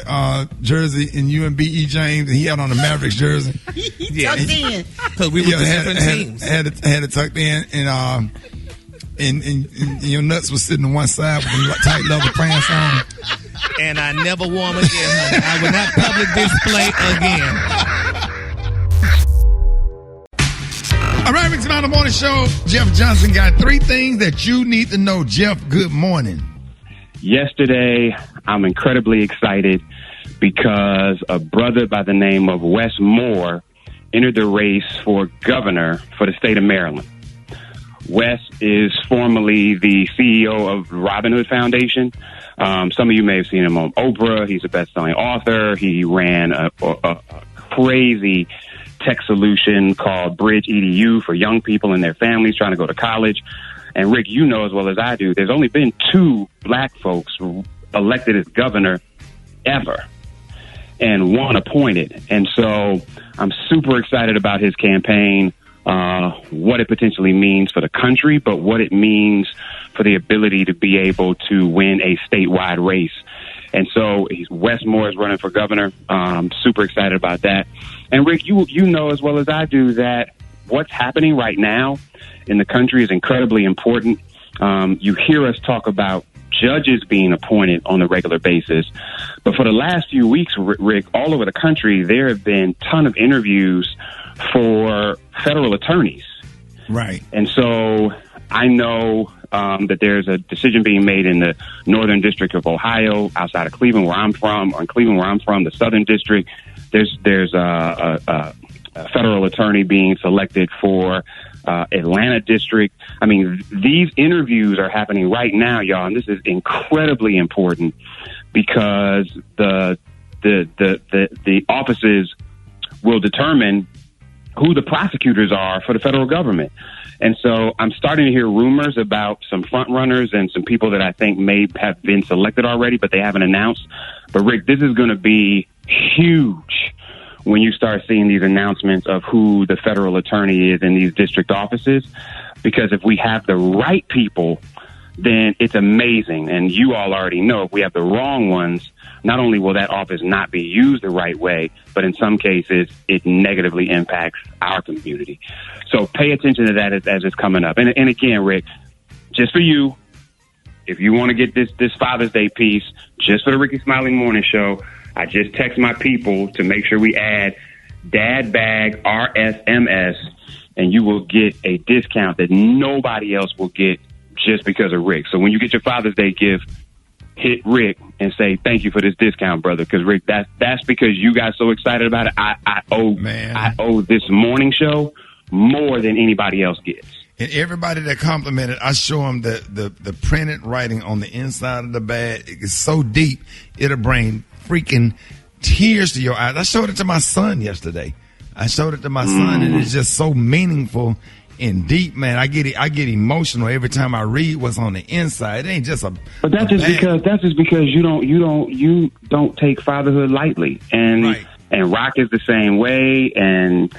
jersey, and you and B.E. James, and he had on a Mavericks jersey. Tucked in. Because we were different teams. Had it tucked in, and your nuts was sitting on one side with the tight leather pants on. And I never wore them again, honey. I will not public display again. All right, Rickey Smiley Morning Show. Jeff Johnson got 3 things that you need to know. Jeff, good morning. Yesterday, I'm incredibly excited because a brother by the name of Wes Moore entered the race for governor for the state of Maryland. Wes is formerly the CEO of Robin Hood Foundation. Some of you may have seen him on Oprah. He's a best-selling author. He ran a crazy tech solution called Bridge EDU for young people and their families trying to go to college. And Rick, you know as well as I do, there's only been 2 black folks elected as governor ever, and 1 appointed. And so I'm super excited about his campaign, what it potentially means for the country, but what it means for the ability to be able to win a statewide race. And so Wes Moore is running for governor. Super excited about that. And Rick, you know as well as I do that what's happening right now in the country is incredibly important. You hear us talk about judges being appointed on a regular basis. But for the last few weeks, Rick, all over the country, there have been a ton of interviews for federal attorneys. Right. And so I know that there's a decision being made in the Northern District of Ohio, outside of Cleveland, where I'm from, or in Cleveland, where I'm from, the Southern District. There's a federal attorney being selected for Atlanta District. I mean, these interviews are happening right now, y'all, and this is incredibly important because the offices will determine who the prosecutors are for the federal government. And so I'm starting to hear rumors about some front runners and some people that I think may have been selected already, but they haven't announced. But Rick, this is going to be huge when you start seeing these announcements of who the federal attorney is in these district offices, because if we have the right people, then it's amazing. And you all already know if we have the wrong ones, not only will that office not be used the right way, but in some cases, it negatively impacts our community. So pay attention to that as it's coming up. And again, Rick, just for you, if you want to get this Father's Day piece, just for the Rickey Smiley Morning Show, I just text my people to make sure we add Dad Bag RSMS, and you will get a discount that nobody else will get just because of Rick. So when you get your Father's Day gift, hit Rick and say thank you for this discount, brother. Because Rick, that's because you got so excited about it. I owe this morning show more than anybody else gets. And everybody that complimented, I show them the printed writing on the inside of the bag. It's so deep, it'll bring freaking tears to your eyes. I showed it to my son yesterday. And it's just so meaningful and deep, man. I get emotional every time I read what's on the inside. It ain't just a. But that's just because you don't take fatherhood lightly, and right. And Rock is the same way, and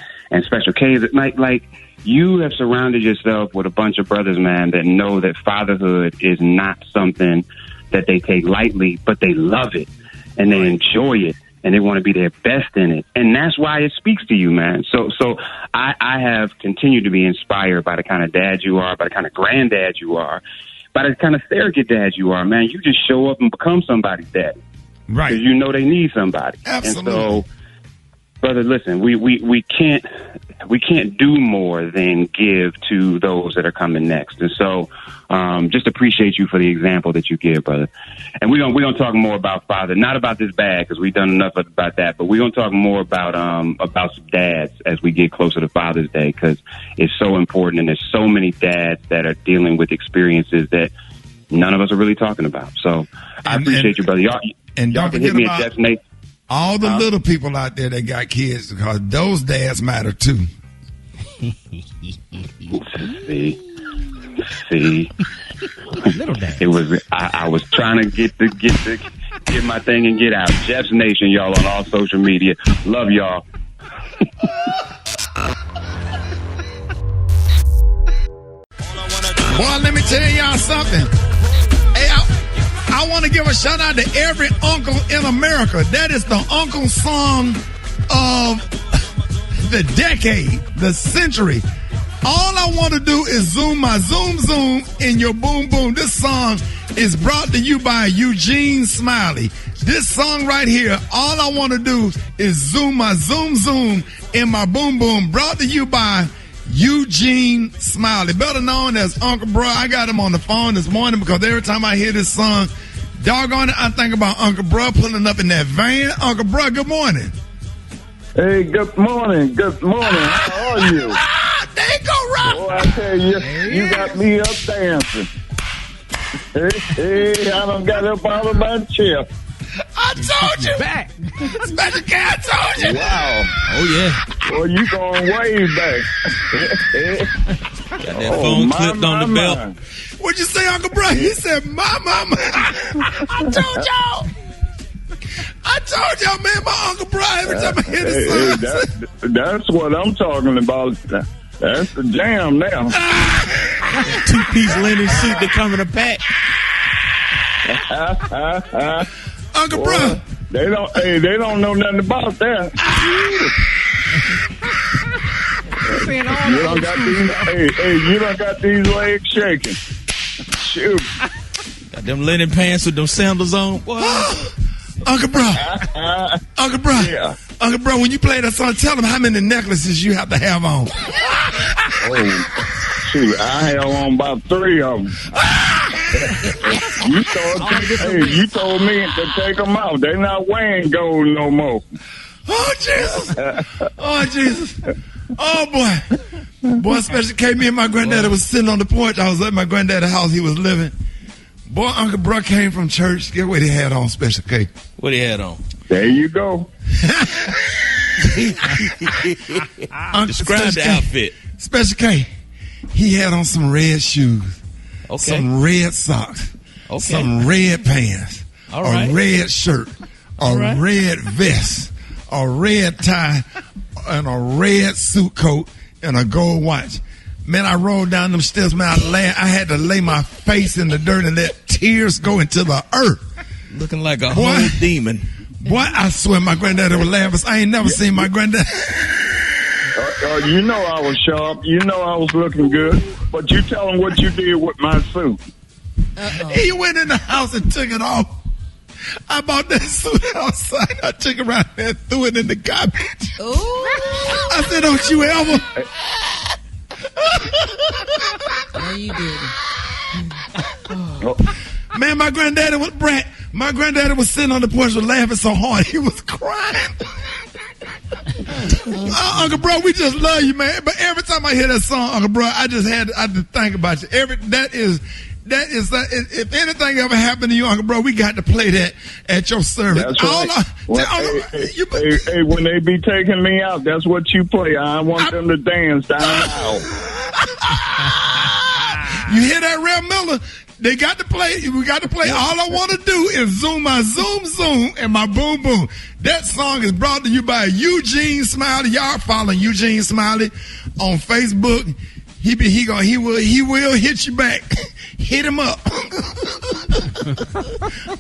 Special K is like you have surrounded yourself with a bunch of brothers, man, that know that fatherhood is not something that they take lightly, but they love it and they enjoy it. And they want to be their best in it. And that's why it speaks to you, man. So I have continued to be inspired by the kind of dad you are, by the kind of granddad you are, by the kind of surrogate dad you are, man. You just show up and become somebody's dad. Right. Because you know they need somebody. Absolutely. And so, brother, listen, we can't do more than give to those that are coming next. And so just appreciate you for the example that you give, brother. And we're gonna talk more about father, not about this bag because we've done enough about that, but we're gonna talk more about some dads as we get closer to Father's Day, because it's so important, and there's so many dads that are dealing with experiences that none of us are really talking about. So I appreciate you, brother. Y'all don't can hit me at Jeff Nate. All the little people out there that got kids, because those dads matter too. See. Little dad. It was. I was trying to get my thing and get out. Jeff's Nation, y'all, on all social media. Love y'all. Boy, let me tell y'all something. Hey, I want to give a shout out to every uncle in America. That is the uncle song of the decade, the century. All I want to do is zoom my zoom in your boom boom. This song is brought to you by Eugene Smiley. This song right here, all I want to do is zoom my zoom in my boom boom. Brought to you by Eugene Smiley, better known as Uncle Bro. I got him on the phone this morning because every time I hear this song, doggone it, I think about Uncle Bro pulling up in that van. Uncle Bro, good morning. Hey, good morning. Good morning. How are you? There you go, Rob. Oh, I tell you, you got me up dancing. Hey, I done got up out of my chair. I told you. Back. Special K, I told you. Wow. Oh, yeah. Boy, you going way back. Got that phone clipped on the belt. What'd you say, Uncle Bro? He said, my mama. I told y'all, man, my Uncle Bro, every time I hear this song. That's what I'm talking about. That's the jam now. Two-piece linen suit that come in a pack. Uncle Bro. They don't know nothing about that. You done got these legs shaking. Shoot. Got them linen pants with them sandals on. Boy. Uncle Bro. Uncle Bro. Yeah. Uncle Bro, when you play that song, tell them how many necklaces you have to have on. Oh, shoot. I have on about 3 of them. You told me to take them out. They're not wearing gold no more. Oh, Jesus. Oh, Jesus. Oh, boy. Boy, Special K, me and my granddaddy was sitting on the porch. I was at my granddaddy's house. He was living. Boy, Uncle Bro came from church. Guess what he had on, Special K? What he had on? There you go. Describe the outfit. Special K, he had on some red shoes. Okay. Some red socks. Okay. Some red pants. All right. A red shirt. A red vest. A red tie. And a red suit coat. And a gold watch. Man, I rolled down them steps, man. I had to lay my face in the dirt and let tears go into the earth. Looking like a whole demon. Boy, I swear my granddaddy would laugh. I ain't never seen my granddaddy. You know I was sharp. You know I was looking good. But you tell him what you did with my suit. He went in the house and took it off. I bought that suit outside. I took it around there and threw it in the garbage. Ooh. I said, don't you ever. No, you didn't. Man, my granddaddy was brat. My granddaddy was sitting on the porch laughing so hard he was crying. Uncle Bro, we just love you, man. But every time I hear that song, Uncle Bro, I just had to think about you. That is if anything ever happened to you, Uncle Bro, we got to play that at your service. That's right. Hey, when they be taking me out, that's what you play. I want them to dance down the aisle. You hear that, Rev Miller? They got to play. We got to play. All I want to do is zoom my zoom and my boom boom. That song is brought to you by Eugene Smiley. Y'all following Eugene Smiley on Facebook. He will hit you back. Hit him up. All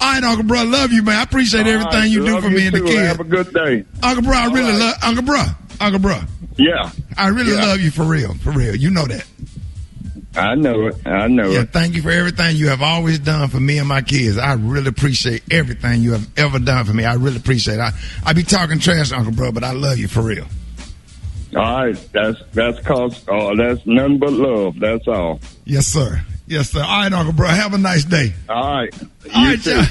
right, Uncle Bro, love you, man. I appreciate everything you do for me and the kids. Have a good day. Uncle Bro, I really love Uncle Bro. Yeah. I really love you for real. You know that. I know it. Yeah, thank you for everything you have always done for me and my kids. I really appreciate everything you have ever done for me. I really appreciate it. I be talking trash, Uncle Bro, but I love you for real. All right, that's nothing but love. That's all. Yes, sir. All right, Uncle Bro. Have a nice day. All right. All right, y'all.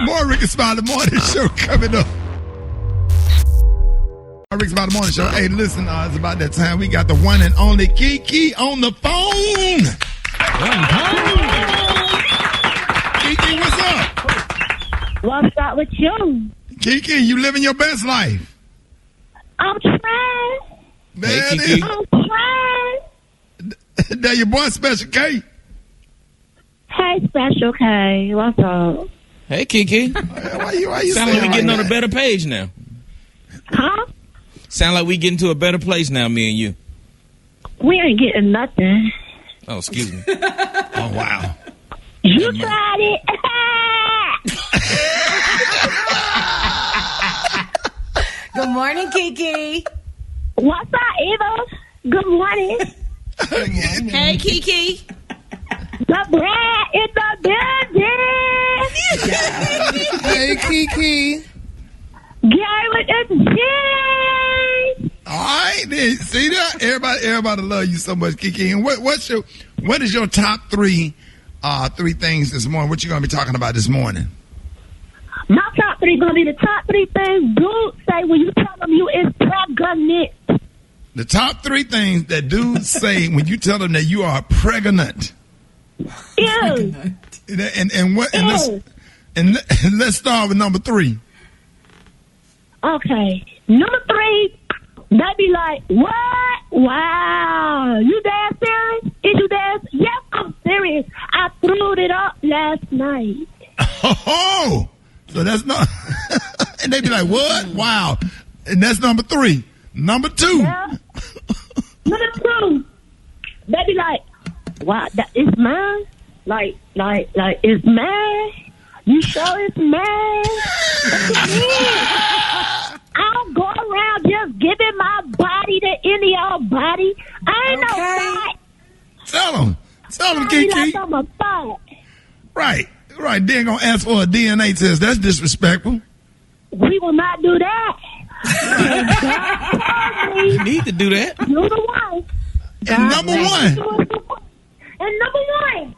More Rickey Smiley Morning Show coming up. Rickey Smiley Morning Show. Hey, listen, it's about that time. We got the one and only Kiki on the phone. Kiki, what's up? What's up with you? Kiki, you living your best life. I'm trying. Man, hey, Kiki. I'm trying. That your boy Special K. Hey, Special K. What's up? Hey, Kiki. Why you sound like we getting on a better page now. Huh? Sound like we getting to a better place now, me and you. We ain't getting nothing. Oh, excuse me. Oh, wow. You tried it. Good morning, Kiki. What's up, Eva? Good morning. Hey, Kiki. The bread in the building. Hey, Kiki. Garrett is here. All right, then. See that? Everybody love you so much, Kiki. And what is your top three things this morning? What you gonna be talking about this morning? My top three gonna be the top three things dudes say when you tell them you is pregnant. The top three things that dudes say when you tell them that you are pregnant. Ew. And let's start with number 3. Okay. Number 3, they be like, what? Wow. You dead serious? Is you dead? Yes, I'm serious. I threw it up last night. Oh, so that's not. And they be like, what? Wow. And that's number 3. Number 2. Yeah. Number 2, they be like, wow, that is mine? Like, it's mine? You sure it's mine? I don't go around just giving my body to any old body. I ain't no thought. Tell them, Kiki. Like I'm a thought. Right. They ain't gonna ask for a DNA test. That's disrespectful. We will not do that. You need to do that. You're the one. And number 1. And number 1.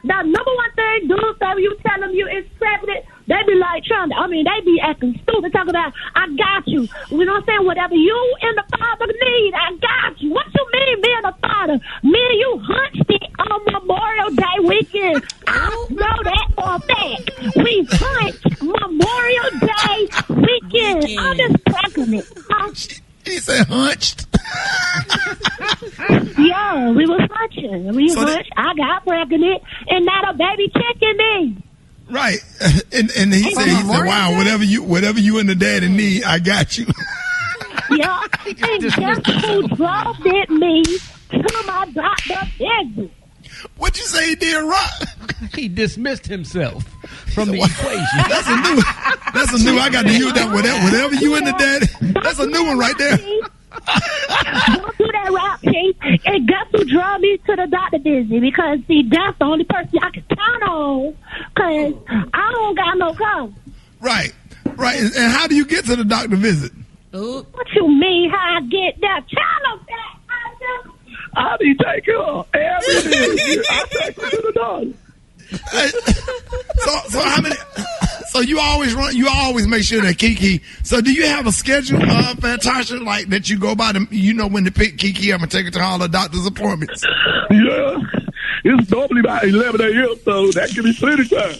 The number 1 thing dudes say when you tell them you is pregnant, they be like they be acting stupid, talking about, I got you. You know what I'm saying? Whatever you and the father need, I got you. What you mean, me and the father? Me and you hunched it on Memorial Day weekend. I know that for a fact. We hunched Memorial Day weekend. I'm just pregnant. He said hunched. Yeah, we was hunching. Hunched. I got pregnant, and now the baby kicking me. Right, and he said, "Wow, whatever you and the daddy need, I got you." Yeah, and guess who drove me to my doctor's visit? What you say he did, Rock? He dismissed himself from the equation. That's a new. I got to use that. Whatever you and the daddy. That's a new one right there. Don't do that, Rock, Chief. And guess who drove me to the doctor visit? Because, see, that's the only person I can count on. Because I don't got no car. Right. And how do you get to the doctor visit? Ooh. What you mean, how I get there? Tell them that. I be taking her every day. I take her to the doctor. So how many? So you always make sure that Kiki. So do you have a schedule, Fantasha, like that you go by them? You know when to pick Kiki up and take her to all the doctor's appointments. Yeah, it's normally about 11 a.m. So that can be plenty time.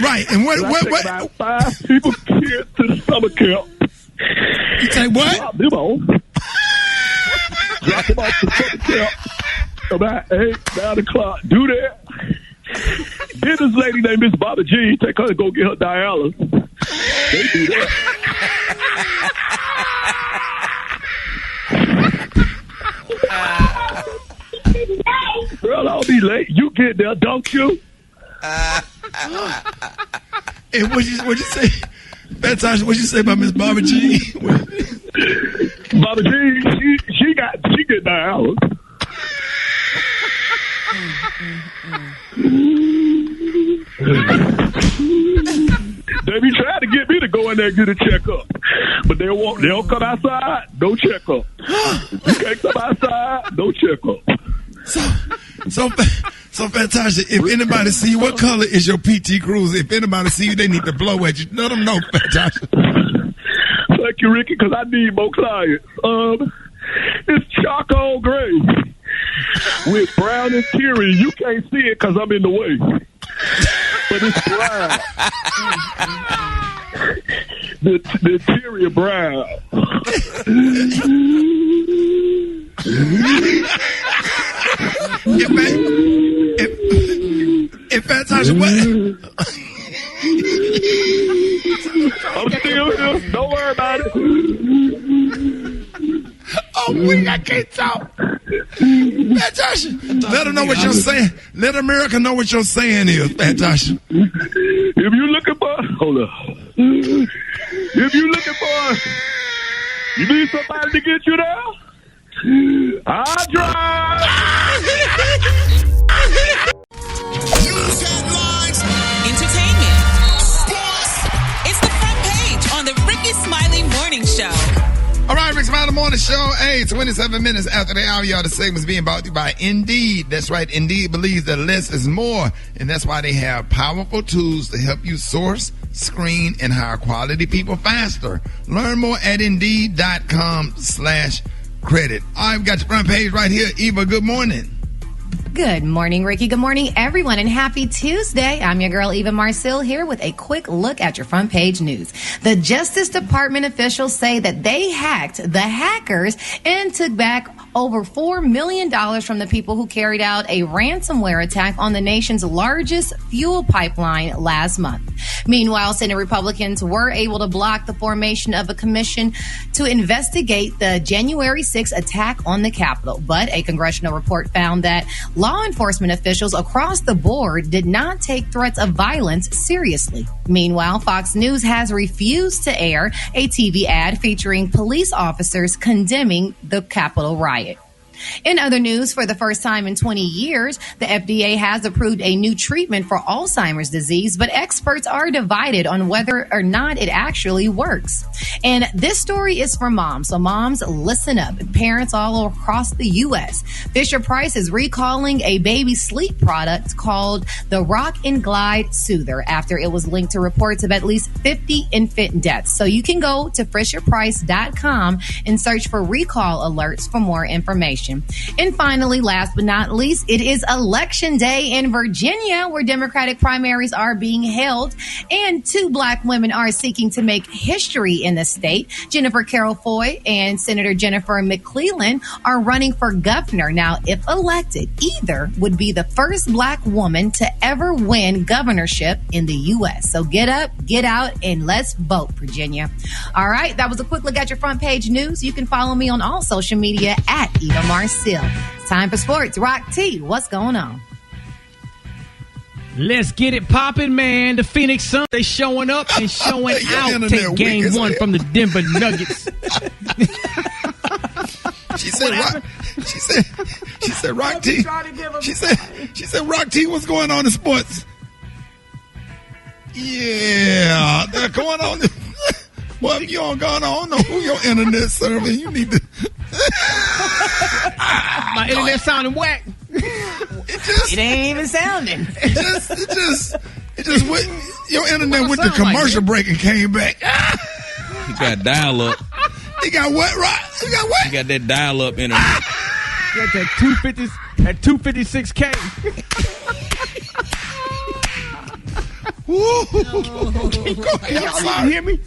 Right, and what? About 5 people kids to the summer camp. You say what? Drop them off to summer camp about 8, 9 o'clock. Do that. Then this lady named Miss Bobby G, take her to go get her dialysis. They do that. Girl, I'll be late. You get there, don't you? And what'd you say? Fantastic. What'd you say about Miss Bobby G? Bobby G, she get dialysis. They be trying to get me to go in there and get a checkup, but they don't come outside, no checkup. You can't come outside, no checkup. So fantastic. If anybody see you, what color is your PT Cruiser? If anybody see you, they need to blow at you. Let them know, fantastic. Thank you, Ricky, because I need more clients. It's charcoal gray with brown interior. You can't see it because I'm in the way, but it's brown. The interior brown. If fantastic, what? I'm still here. Don't worry about it. Oh, I can't talk. Fantastic. Let them know what you're saying. Let America know what you're saying is, fantastic. If you're looking for, hold up. If you're looking for, you need somebody to get you there? I'll drive. morning show. Hey, 27 minutes after the hour, y'all. The segment's being brought to you by Indeed. That's right. Indeed believes that less is more. And that's why they have powerful tools to help you source, screen, and hire quality people faster. Learn more at Indeed.com/credit. All right, we got your front page right here. Eva, good morning. Good morning, Ricky. Good morning, everyone, and happy Tuesday. I'm your girl, Eva Marcille, here with a quick look at your front page news. The Justice Department officials say that they hacked the hackers and took back over $4 million from the people who carried out a ransomware attack on the nation's largest fuel pipeline last month. Meanwhile, Senate Republicans were able to block the formation of a commission to investigate the January 6th attack on the Capitol. But a congressional report found that law enforcement officials across the board did not take threats of violence seriously. Meanwhile, Fox News has refused to air a TV ad featuring police officers condemning the Capitol riot. In other news, for the first time in 20 years, the FDA has approved a new treatment for Alzheimer's disease, but experts are divided on whether or not it actually works. And this story is for moms, so moms, listen up. Parents all across the U.S. Fisher-Price is recalling a baby sleep product called the Rock and Glide Soother after it was linked to reports of at least 50 infant deaths. So you can go to FisherPrice.com and search for recall alerts for more information. And finally, last but not least, it is Election Day in Virginia, where Democratic primaries are being held, and 2 black women are seeking to make history in the state. Jennifer Carroll Foy and Senator Jennifer McClellan are running for governor. Now, if elected, either would be the first black woman to ever win governorship in the U.S. So get up, get out, and let's vote, Virginia. All right, that was a quick look at your front page news. You can follow me on all social media at Eva Marcille. It's time for sports. Rock T, what's going on? Let's get it popping, man. The Phoenix Suns, they showing up and showing out. Take game 1 from the Denver Nuggets. She said Rock T. She said Rock T, what's going on in sports? Yeah, they're going on. Well, if you don't go on, I don't know who your internet server. You need to. My internet sounding whack. It ain't even sounding. It just went. Your internet went to commercial break and came back. He got dial up. He got what, Rock? He got what? He got that dial up internet. He got that 256K. Woo. Can y'all hear me?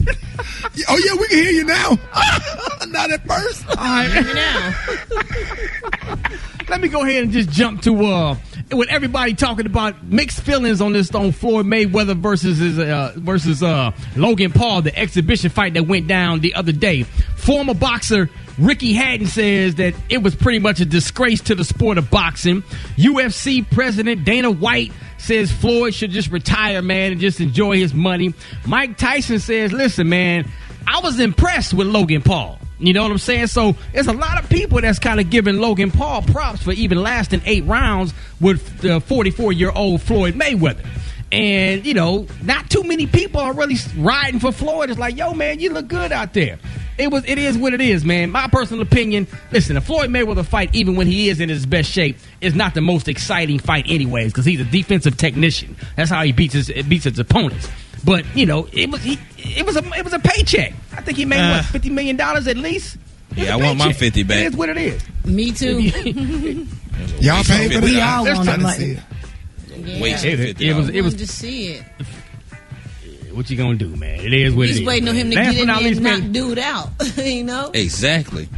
Oh, yeah, we can hear you now. Not at first. All right. Now. Let me go ahead and just jump to with everybody talking about mixed feelings on Floyd Mayweather versus Logan Paul, the exhibition fight that went down the other day. Former boxer Rickey Hatton says that it was pretty much a disgrace to the sport of boxing. UFC president Dana White says Floyd should just retire, man, and just enjoy his money. Mike Tyson says, listen, man, I was impressed with Logan Paul. You know what I'm saying? So there's a lot of people that's kind of giving Logan Paul props for even lasting 8 rounds with the 44-year-old Floyd Mayweather. And, you know, not too many people are really riding for Floyd. It's like, yo, man, you look good out there. It is what it is, man. My personal opinion, listen, the Floyd Mayweather fight, even when he is in his best shape, is not the most exciting fight anyways, because he's a defensive technician. That's how he beats his opponents. But, you know, it was a paycheck. I think he made, $50 million at least? Yeah, I want my 50 back. It is what it is. Me too. Y'all paid for We all want that money. It was to see it. What you gonna do, man? It is what it is. He's waiting on him to get in there and knock dude out. You know? Exactly.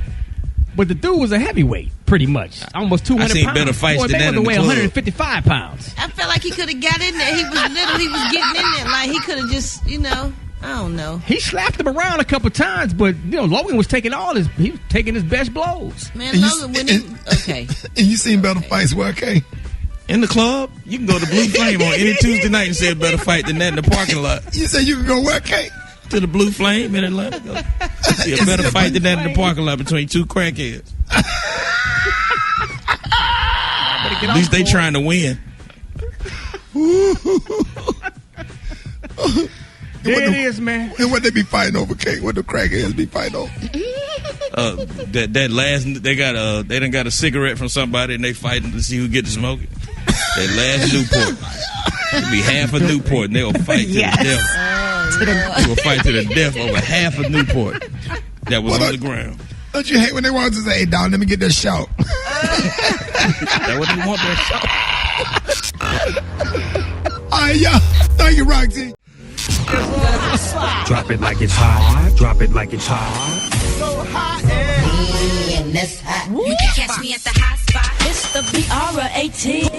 But the dude was a heavyweight, pretty much. Almost 200 pounds. I seen better fights than that in the weigh club. 155 pounds. I felt like he could have got in there. He was little. He was getting in there. Like, he could have just, you know, I don't know. He slapped him around a couple times, but, you know, Logan was taking his best blows. Man, Logan, okay. And you seen better fights, well, okay? In the club, you can go to Blue Flame on any Tuesday night and see a better fight than that in the parking lot. You said you can go where, Kate? To the Blue Flame in Atlanta. Go see a better fight than that in the parking lot between 2 crackheads. At least they trying to win. There it is, man. And what they be fighting over, Kate? What the crackheads be fighting over? that last they done got a cigarette from somebody and they fighting to see who get to smoke it. That last Newport. It'd be half a Newport and they'll fight to the death. They will fight to the death over half a Newport that was on the ground. Don't you hate when they want to say, "Hey, dog, let me get this shot"? That what they want, that shot. All right, y'all. Thank you, Roxy. Drop it like it's hot. Drop it like it's hot. So hot and that's hot. You can catch me at the hot spot. It's the BR18.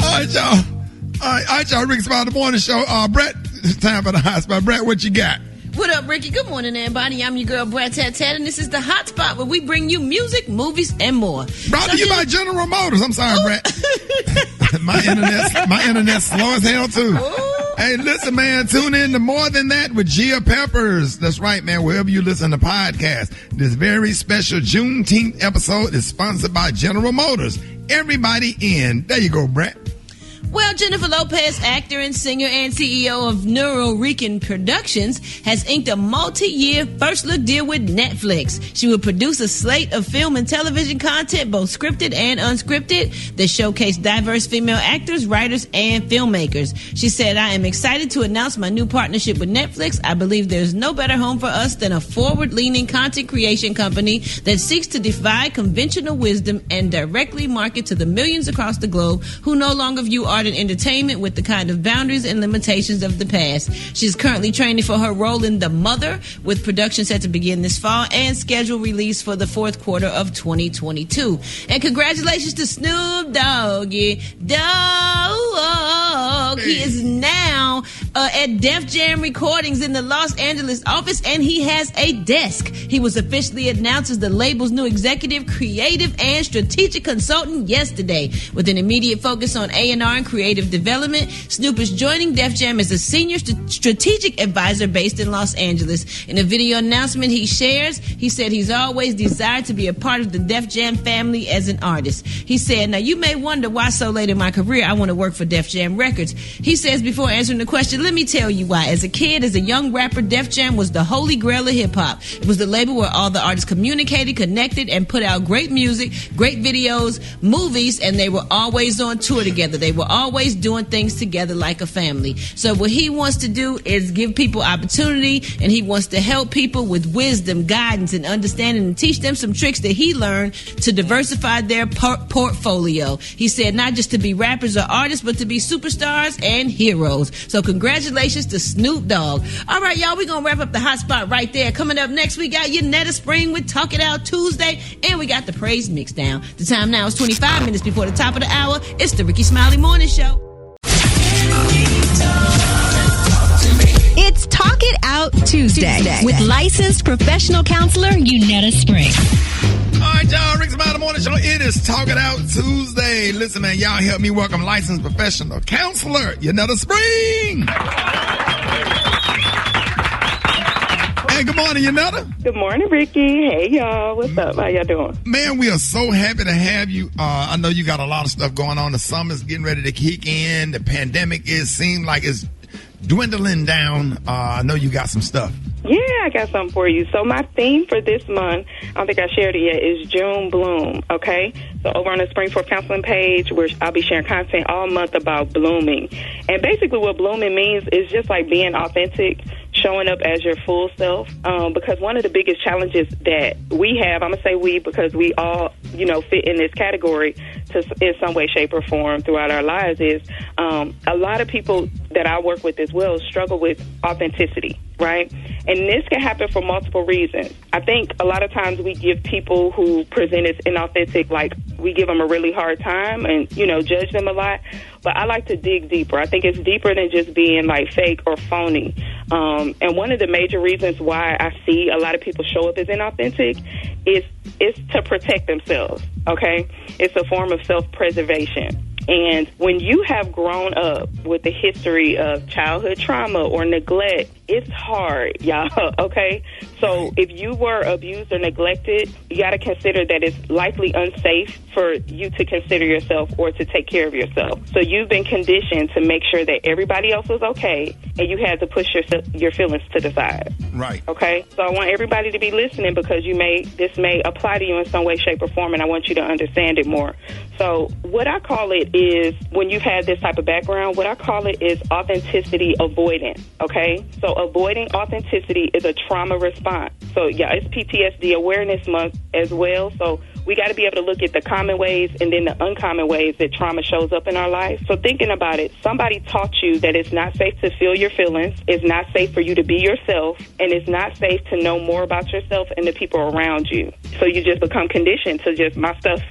All right, y'all. All right, y'all. Rickey Smiley, the morning show. Brett, it's time for the hot spot. Brett, what you got? What up, Ricky? Good morning, everybody. I'm your girl, Brad Tat, and this is the Hot Spot where we bring you music, movies, and more. Brought to you by General Motors. I'm sorry, Brett. My internet's slow as hell, too. Ooh. Hey, listen, man, tune in to More Than That with Gia Peppers. That's right, man, wherever you listen to podcasts. This very special Juneteenth episode is sponsored by General Motors. Everybody in. There you go, Brett. Well, Jennifer Lopez, actor and singer and CEO of Rican Productions, has inked a multi-year first-look deal with Netflix. She will produce a slate of film and television content, both scripted and unscripted, that showcase diverse female actors, writers, and filmmakers. She said, "I am excited to announce my new partnership with Netflix. I believe there's no better home for us than a forward-leaning content creation company that seeks to defy conventional wisdom and directly market to the millions across the globe who no longer view art and entertainment with the kind of boundaries and limitations of the past." She's currently training for her role in The Mother, with production set to begin this fall and scheduled release for the fourth quarter of 2022. And congratulations to Snoop Doggy Dogg. He is now at Def Jam Recordings in the Los Angeles office, and he has a desk. He was officially announced as the label's new executive, creative, and strategic consultant yesterday, with an immediate focus on A&R and creative development. Snoop is joining Def Jam as a senior strategic advisor based in Los Angeles. In a video announcement he shares, he said he's always desired to be a part of the Def Jam family as an artist. He said, "Now you may wonder why so late in my career I want to work for Def Jam Records." He says, before answering the question, "Let me tell you why. As a kid, as a young rapper, Def Jam was the holy grail of hip-hop. It was the label where all the artists communicated, connected, and put out great music, great videos, movies, and they were always on tour together. They were always doing things together like a family." So what he wants to do is give people opportunity, and he wants to help people with wisdom, guidance, and understanding, and teach them some tricks that he learned to diversify their portfolio. He said not just to be rappers or artists, but to be superstars and heroes. So congratulations to Snoop Dogg. All right, y'all, we're going to wrap up the hot spot right there. Coming up next, we got Yanetta Spring with Talk It Out Tuesday, and we got the praise mix down. The time now is 25 minutes before the top of the hour. It's the Rickey Smiley Morning Show. It's Talk It Out Tuesday with licensed professional counselor Yanetta Spring. All right, y'all, Rickey Smiley Morning Show. It is Talk It Out Tuesday. Listen, man, y'all help me welcome licensed professional counselor Yanetta Spring. Hey, good morning, Yanetta. Good morning, Ricky. Hey, y'all. What's up? How y'all doing? Man, we are so happy to have you. I know you got a lot of stuff going on. The summer's getting ready to kick in. The pandemic seems like it's dwindling down. I know you got some stuff. Yeah, I got something for you. So my theme for this month, I don't think I shared it yet, is June Bloom, okay? So over on the Springfield Counseling page, where I'll be sharing content all month about blooming. And basically what blooming means is just like being authentic, showing up as your full self, because one of the biggest challenges that we have, I'm going to say we because we all, fit in this category in some way, shape, or form throughout our lives is a lot of people that I work with as well struggle with authenticity, right? And this can happen for multiple reasons. I think a lot of times we give people who present as inauthentic, like we give them a really hard time and, judge them a lot. But I like to dig deeper. I think it's deeper than just being like fake or phony. And one of the major reasons why I see a lot of people show up as inauthentic is to protect themselves, okay? It's a form of self-preservation. And when you have grown up with a history of childhood trauma or neglect, it's hard, y'all, okay? So if you were abused or neglected, you got to consider that it's likely unsafe for you to consider yourself or to take care of yourself. So you've been conditioned to make sure that everybody else was okay, and you had to push your feelings to the side. Right. Okay? So I want everybody to be listening because this may apply to you in some way, shape, or form, and I want you to understand it more. So what I call it is, when you've had this type of background, what I call it is authenticity avoidance, okay? So avoiding authenticity is a trauma response. So, yeah, it's PTSD Awareness Month as well. So we got to be able to look at the common ways and then the uncommon ways that trauma shows up in our life. So thinking about it, somebody taught you that it's not safe to feel your feelings, it's not safe for you to be yourself, and it's not safe to know more about yourself and the people around you. So you just become conditioned to just, my stuff,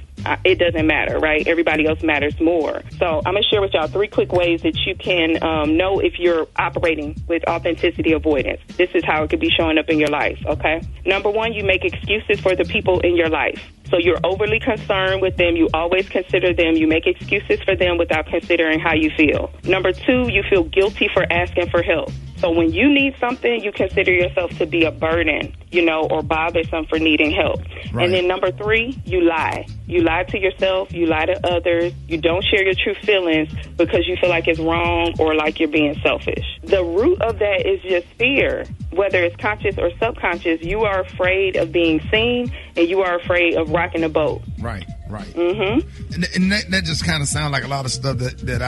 it doesn't matter, right? Everybody else matters more. So I'm going to share with y'all 3 quick ways that you can know if you're operating with authenticity avoidance. This is how it could be showing up in your life, okay? Number 1, you make excuses for the people in your life. So you're overly concerned with them. You always consider them. You make excuses for them without considering how you feel. Number 2, you feel guilty for asking for help. So when you need something, you consider yourself to be a burden, or bothersome for needing help. Right. And then number 3, you lie. You lie to yourself. You lie to others. You don't share your true feelings because you feel like it's wrong or like you're being selfish. The root of that is just fear. Whether it's conscious or subconscious, you are afraid of being seen and you are afraid of rocking the boat. Right. Mm-hmm. And that just kind of sounds like a lot of stuff that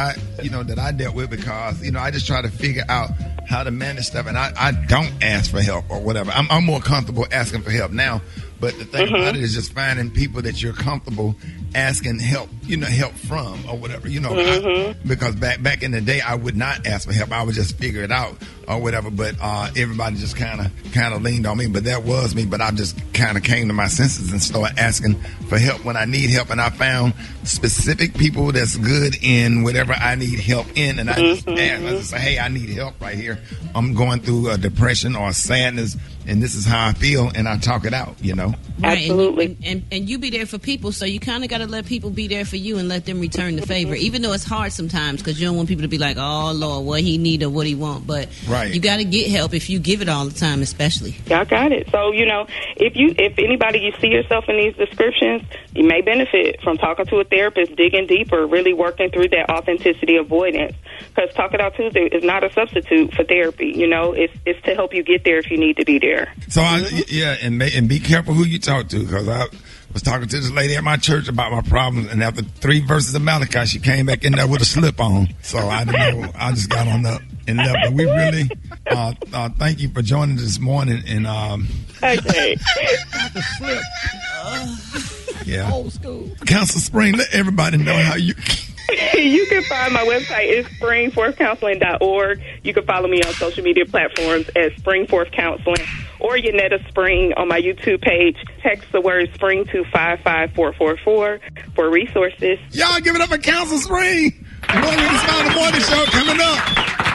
I dealt with because, I just try to figure out how to manage stuff. And I don't ask for help or whatever. I'm more comfortable asking for help now. But the thing about it is just finding people that you're comfortable asking help, help from or whatever, because back in the day, I would not ask for help. I would just figure it out or whatever. But everybody just kind of leaned on me. But that was me. But I just kind of came to my senses and started asking for help when I need help. And I found specific people that's good in whatever I need help in. And I just ask, I just say, hey, I need help right here. I'm going through a depression or a sadness, and this is how I feel, and I talk it out, Right, absolutely. And you be there for people, so you kind of got to let people be there for you and let them return the favor, even though it's hard sometimes because you don't want people to be like, oh, Lord, what he need or what he want. But you got to get help if you give it all the time, especially. Y'all got it. So, if anybody, you see yourself in these descriptions, you may benefit from talking to a therapist, digging deeper, really working through that authenticity avoidance. Because Talk It Out Tuesday is not a substitute for therapy. It's to help you get there if you need to be there. So, and be careful who you talk to, because I was talking to this lady at my church about my problems, and after 3 verses of Malachi, she came back in there with a slip on. So I didn't know. I just got on up and left. But we really thank you for joining us this morning. And okay, the slip. Yeah, old school. Council Spring. Let everybody know how you. You can find my website is springforthcounseling.org. You can follow me on social media platforms as Springforth Counseling or Yanetta Spring on my YouTube page. Text the word Spring to 55444 for resources. Y'all give it up for Council Spring. Rickey Smiley Morning Show coming up.